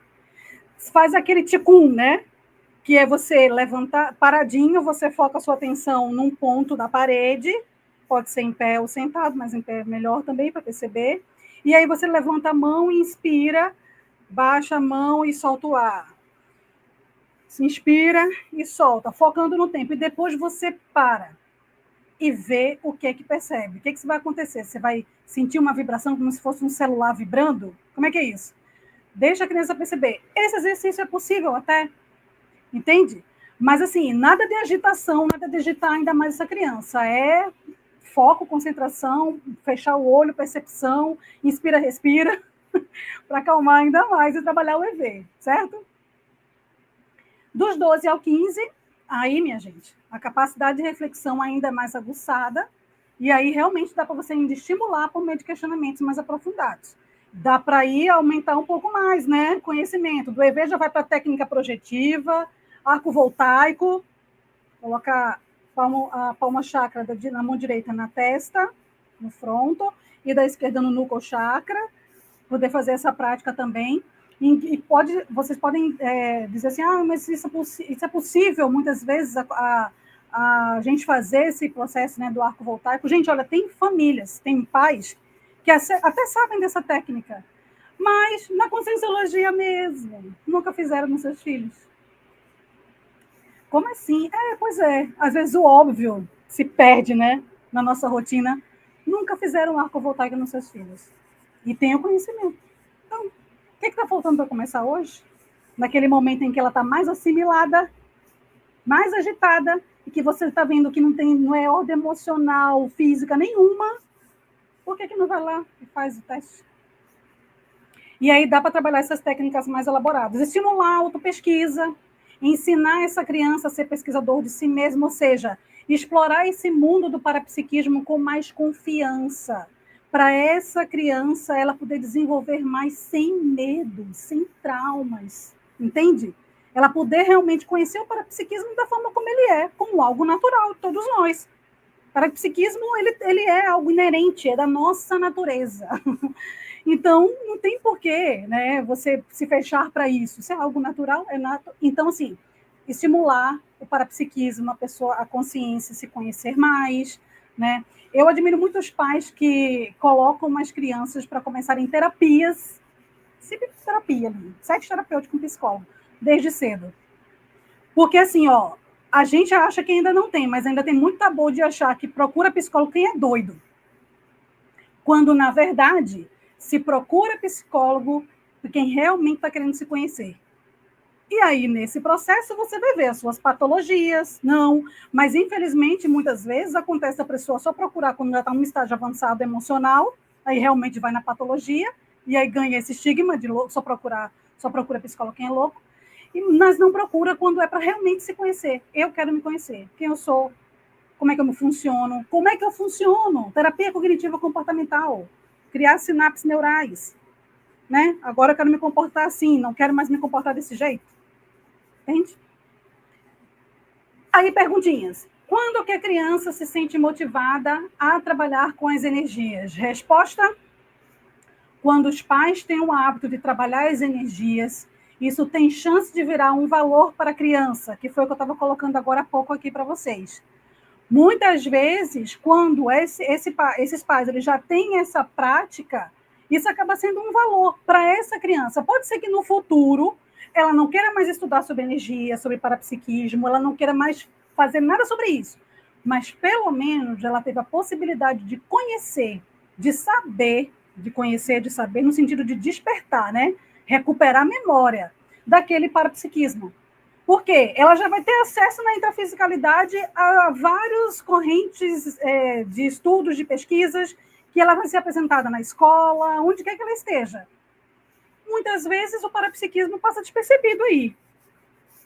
Faz aquele ticum, né? Que é você levantar paradinho, você foca a sua atenção num ponto da parede, pode ser em pé ou sentado, mas em pé é melhor também para perceber. E aí você levanta a mão e inspira, baixa a mão e solta o ar. Se inspira e solta, focando no tempo. E depois você para e vê o que é que percebe. O que é que vai acontecer? Você vai sentir uma vibração como se fosse um celular vibrando? Como é que é isso? Deixa a criança perceber. Esse exercício é possível até, entende? Mas assim, nada de agitação, nada de agitar ainda mais essa criança. É foco, concentração, fechar o olho, percepção, inspira, respira, para acalmar ainda mais e trabalhar o EV, certo? Dos 12 ao 15, aí, minha gente, a capacidade de reflexão ainda é mais aguçada, e aí realmente dá para você ainda estimular por meio de questionamentos mais aprofundados. Dá para ir aumentar um pouco mais, né? Conhecimento. Do EV já vai para a técnica projetiva, arco voltaico, colocar a palma chakra na mão direita na testa, no fronto, e da esquerda no núcleo chakra, poder fazer essa prática também. E vocês podem dizer assim, mas isso é possível, muitas vezes, a gente fazer esse processo, né, do arco voltaico. Gente, olha, tem famílias, tem pais que até sabem dessa técnica, mas na conscienciologia mesmo, nunca fizeram nos seus filhos. Como assim? Pois é. Às vezes o óbvio se perde, né? Na nossa rotina. Nunca fizeram arco voltaico nos seus filhos. E tem o conhecimento. Então, o que está faltando para começar hoje? Naquele momento em que ela está mais assimilada, mais agitada, e que você está vendo que não é ordem emocional, física nenhuma, por que não vai lá e faz o teste? E aí dá para trabalhar essas técnicas mais elaboradas. Estimular a autopesquisa, ensinar essa criança a ser pesquisador de si mesmo, ou seja, explorar esse mundo do parapsiquismo com mais confiança, para essa criança ela poder desenvolver mais sem medo, sem traumas, entende? Ela poder realmente conhecer o parapsiquismo da forma como ele é, como algo natural, todos nós. O parapsiquismo ele é algo inerente, é da nossa natureza. Então, não tem porquê, né, você se fechar para isso. Se é algo natural, é nato. Então, assim, estimular o parapsiquismo, a pessoa, a consciência, se conhecer mais, né? Eu admiro muito os pais que colocam as crianças para começarem terapias, sempre terapia, sete terapêutico com psicólogo, desde cedo. Porque, assim, ó, a gente acha que ainda não tem, mas ainda tem muito tabu de achar que procura psicólogo quem é doido. Quando, na verdade, se procura psicólogo de quem realmente está querendo se conhecer. E aí, nesse processo, você vai ver as suas patologias, não. Mas, infelizmente, muitas vezes acontece a pessoa só procurar quando já está num estágio avançado emocional, aí realmente vai na patologia, e aí ganha esse estigma de louco, só procura psicólogo quem é louco, mas não procura quando é para realmente se conhecer. Eu quero me conhecer, quem eu sou, como é que eu funciono, como é que eu funciono, terapia cognitiva comportamental, criar sinapses neurais, né? Agora eu quero me comportar assim, não quero mais me comportar desse jeito. Entende? Aí, perguntinhas. Quando que a criança se sente motivada a trabalhar com as energias? Resposta: quando os pais têm o hábito de trabalhar as energias, isso tem chance de virar um valor para a criança, que foi o que eu estava colocando agora há pouco aqui para vocês. Muitas vezes, quando esses pais eles já têm essa prática, isso acaba sendo um valor para essa criança. Pode ser que no futuro ela não queira mais estudar sobre energia, sobre parapsiquismo, ela não queira mais fazer nada sobre isso. Mas, pelo menos, ela teve a possibilidade de conhecer, de saber, de conhecer, de saber, no sentido de despertar, né? Recuperar a memória daquele parapsiquismo. Por quê? Ela já vai ter acesso na intrafisicalidade a várias correntes de estudos, de pesquisas, que ela vai ser apresentada na escola, onde quer que ela esteja. Muitas vezes o parapsiquismo passa despercebido aí.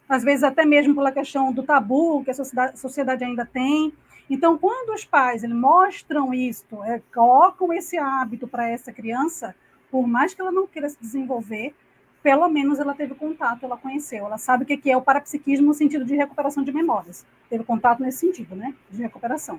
Às vezes até mesmo pela questão do tabu que a sociedade ainda tem. Então, quando os pais mostram isto, colocam esse hábito para essa criança, por mais que ela não queira se desenvolver, pelo menos ela teve contato, ela conheceu, ela sabe o que é o parapsiquismo no sentido de recuperação de memórias. Teve contato nesse sentido, né? De recuperação.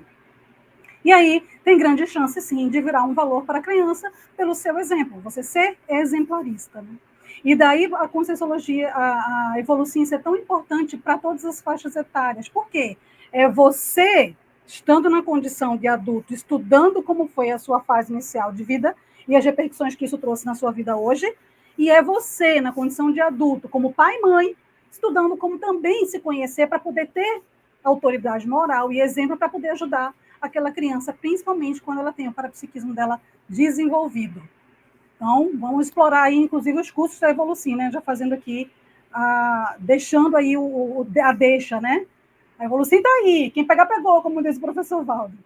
E aí tem grande chance, sim, de virar um valor para a criança pelo seu exemplo, você ser exemplarista. Né? E daí a Conscienciologia, a Evoluciência é tão importante para todas as faixas etárias. Por quê? É você, estando na condição de adulto, estudando como foi a sua fase inicial de vida e as repercussões que isso trouxe na sua vida hoje, e é você, na condição de adulto, como pai e mãe, estudando como também se conhecer para poder ter autoridade moral e exemplo para poder ajudar aquela criança, principalmente quando ela tem o parapsiquismo dela desenvolvido. Então, vamos explorar aí, inclusive, os cursos da Evolucim, né? Já fazendo aqui, deixando aí a deixa, né? A Evolucim está aí, quem pegar, pegou, como diz o professor Valdo.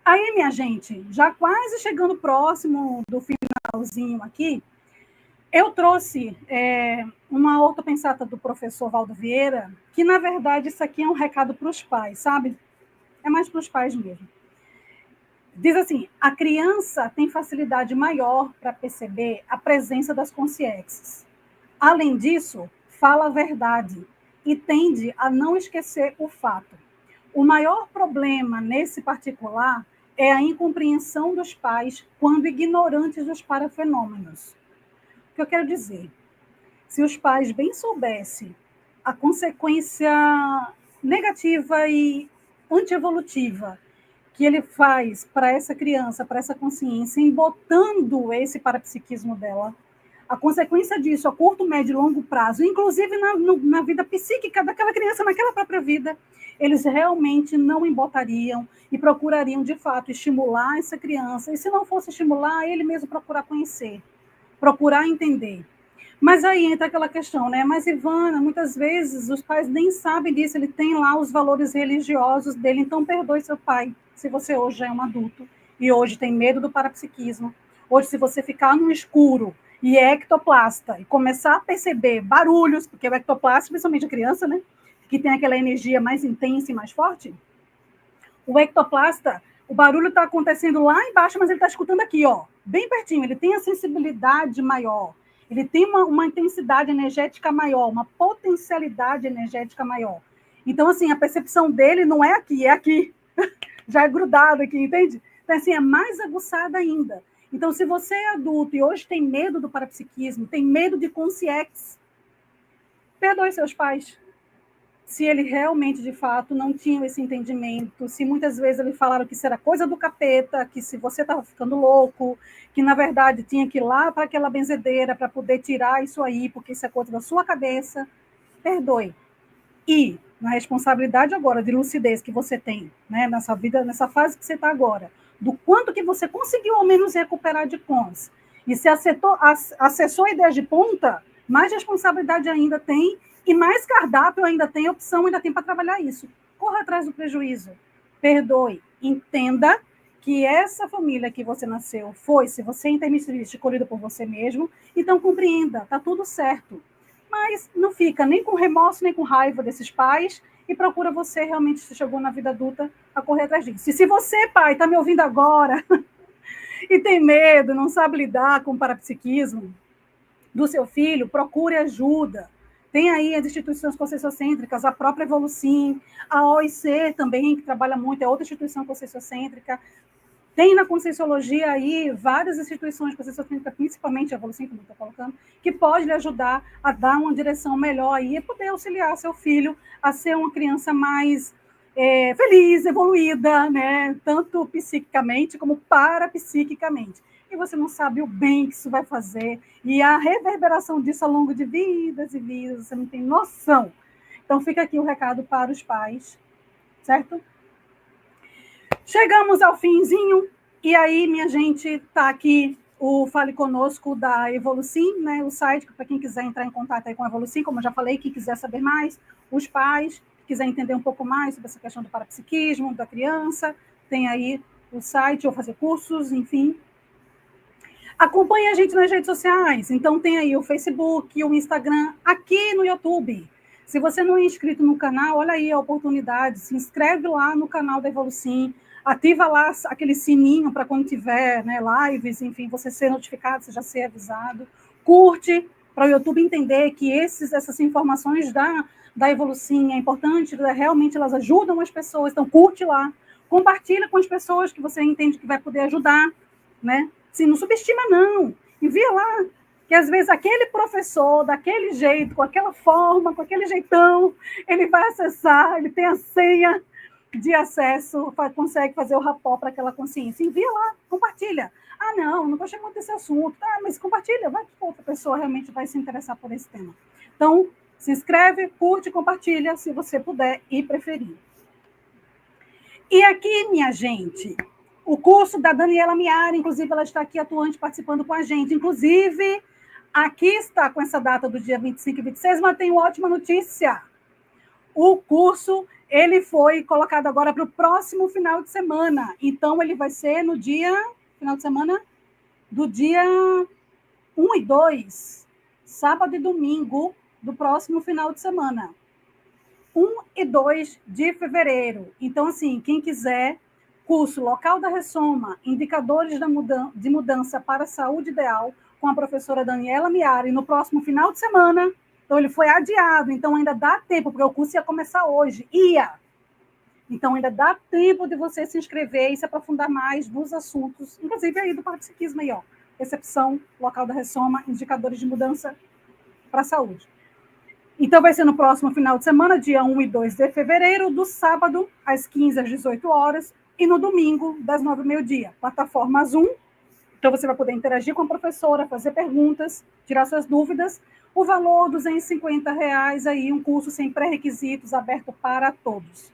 Aí, minha gente, já quase chegando próximo do finalzinho aqui, eu trouxe uma ortopensata do professor Valdo Vieira, que, na verdade, isso aqui é um recado para os pais, sabe? É mais para os pais mesmo. Diz assim, a criança tem facilidade maior para perceber a presença das consciências. Além disso, fala a verdade e tende a não esquecer o fato. O maior problema nesse particular é a incompreensão dos pais quando ignorantes dos parafenômenos. O que eu quero dizer? Se os pais bem soubessem a consequência negativa e antievolutiva que ele faz para essa criança, para essa consciência, embotando esse parapsiquismo dela, a consequência disso, a curto, médio e longo prazo, inclusive na vida psíquica daquela criança, naquela própria vida, eles realmente não embotariam e procurariam, de fato, estimular essa criança. E se não fosse estimular, ele mesmo procurar conhecer, procurar entender. Mas aí entra aquela questão, né? Mas, Ivana, muitas vezes os pais nem sabem disso, ele tem lá os valores religiosos dele, então perdoe seu pai, se você hoje já é um adulto e hoje tem medo do parapsiquismo. Hoje, se você ficar no escuro e é ectoplasta e começar a perceber barulhos, porque o ectoplasta, principalmente a criança, né? Que tem aquela energia mais intensa e mais forte, o ectoplasta, o barulho está acontecendo lá embaixo, mas ele está escutando aqui, ó, bem pertinho, ele tem a sensibilidade maior, ele tem uma intensidade energética maior, uma potencialidade energética maior. Então, assim, a percepção dele não é aqui, já é grudado aqui, entende? Então, assim, é mais aguçada ainda. Então, se você é adulto e hoje tem medo do parapsiquismo, tem medo de consciência, perdoe seus pais. Se ele realmente, de fato, não tinha esse entendimento, se muitas vezes eles falaram que isso era coisa do capeta, que se você estava ficando louco, que, na verdade, tinha que ir lá para aquela benzedeira para poder tirar isso aí, porque isso é coisa da sua cabeça, perdoe. E, na responsabilidade agora de lucidez que você tem, né, nessa vida, nessa fase que você está agora, do quanto que você conseguiu, ao menos, recuperar de cons, e se acessou ideias de ponta, mais responsabilidade ainda tem, e mais cardápio ainda tem, opção ainda tem para trabalhar isso. Corra atrás do prejuízo. Perdoe. Entenda que essa família que você nasceu foi, se você é intermissivista, escolhida por você mesmo, então compreenda, está tudo certo. Mas não fica nem com remorso, nem com raiva desses pais, e procura você realmente, se chegou na vida adulta, a correr atrás disso. E se você, pai, está me ouvindo agora e tem medo, não sabe lidar com o parapsiquismo do seu filho, procure ajuda. Tem aí as instituições conscienciocêntricas, a própria Evolucim, a OIC também, que trabalha muito, é outra instituição conscienciocêntrica. Tem na Conscienciologia aí várias instituições conscienciocêntricas, principalmente a Evolucim, como eu estou colocando, que pode lhe ajudar a dar uma direção melhor aí e poder auxiliar seu filho a ser uma criança mais feliz, evoluída, né? Tanto psiquicamente como parapsiquicamente. E você não sabe o bem que isso vai fazer, e a reverberação disso ao longo de vidas e vidas, você não tem noção. Então, fica aqui o recado para os pais, certo? Chegamos ao finzinho, e aí, minha gente, está aqui o Fale Conosco da Evolucim, né? O site, para quem quiser entrar em contato aí com a Evolucim, como eu já falei, quem quiser saber mais, os pais, quiser entender um pouco mais sobre essa questão do parapsiquismo, da criança, tem aí o site, ou fazer cursos, enfim. Acompanhe a gente nas redes sociais, então tem aí o Facebook, o Instagram, aqui no YouTube. Se você não é inscrito no canal, olha aí a oportunidade, se inscreve lá no canal da Evolucim, ativa lá aquele sininho para quando tiver, né, lives, enfim, você ser notificado, você já ser avisado. Curte, para o YouTube entender que essas informações da Evolucim é importante, realmente elas ajudam as pessoas, então curte lá, compartilha com as pessoas que você entende que vai poder ajudar, né? Assim, não subestima, não. Envia lá, que às vezes aquele professor, daquele jeito, com aquela forma, com aquele jeitão, ele vai acessar, ele tem a senha de acesso, consegue fazer o rapó para aquela consciência. Envia lá, compartilha. Ah, não gostei muito desse assunto. Ah, mas compartilha, vai que outra pessoa realmente vai se interessar por esse tema. Então, se inscreve, curte, compartilha, se você puder e preferir. E aqui, minha gente, o curso da Daniela Miari, inclusive, ela está aqui atuante, participando com a gente. Inclusive, aqui está com essa data do dia 25 e 26, mas tem uma ótima notícia. O curso, ele foi colocado agora para o próximo final de semana. Então, ele vai ser no final de semana, do dia 1 e 2, sábado e domingo, do próximo final de semana. 1 e 2 de fevereiro. Então, assim, quem quiser, curso Local da Ressoma, Indicadores de Mudança para a Saúde Ideal, com a professora Daniela Miari, no próximo final de semana. Então, ele foi adiado, então ainda dá tempo, porque o curso ia começar hoje. Então, ainda dá tempo de você se inscrever e se aprofundar mais nos assuntos, inclusive aí do parapsiquismo aí, ó. Recepção, Local da Ressoma, Indicadores de Mudança para a Saúde. Então, vai ser no próximo final de semana, dia 1 e 2 de fevereiro, do sábado, às 15 às 18 horas, E no domingo, das 9 ao meio-dia, plataforma Zoom. Então, você vai poder interagir com a professora, fazer perguntas, tirar suas dúvidas. O valor, R$ 250, aí, um curso sem pré-requisitos, aberto para todos.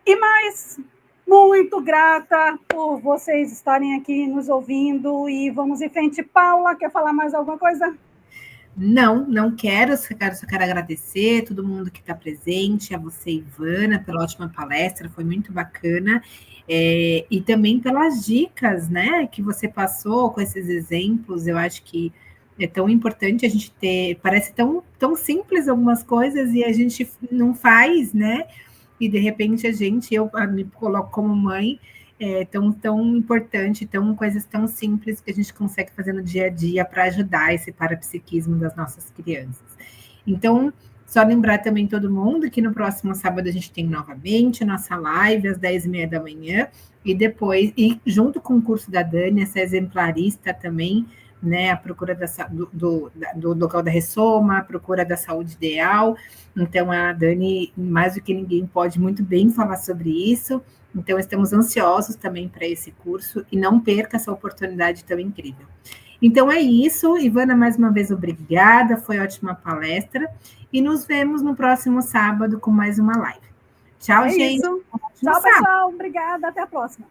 E mais, muito grata por vocês estarem aqui nos ouvindo. E vamos em frente. Paula, quer falar mais alguma coisa? Não quero, só quero agradecer a todo mundo que está presente, a você, Ivana, pela ótima palestra, foi muito bacana, e também pelas dicas, né, que você passou com esses exemplos. Eu acho que é tão importante a gente ter, parece tão simples algumas coisas e a gente não faz, né, e de repente eu me coloco como mãe, tão importante, coisas tão simples que a gente consegue fazer no dia a dia para ajudar esse parapsiquismo das nossas crianças. Então, só lembrar também todo mundo que no próximo sábado a gente tem novamente a nossa live às 10h30 da manhã, e depois, e junto com o curso da Dani, essa exemplarista também, né, a procura do local da ressoma, a procura da saúde ideal. Então, a Dani, mais do que ninguém, pode muito bem falar sobre isso. Então, estamos ansiosos também para esse curso e não perca essa oportunidade tão incrível. Então, é isso. Ivana, mais uma vez, obrigada. Foi ótima palestra. E nos vemos no próximo sábado com mais uma live. Tchau, gente. Isso. Tchau, pessoal. Obrigada. Até a próxima.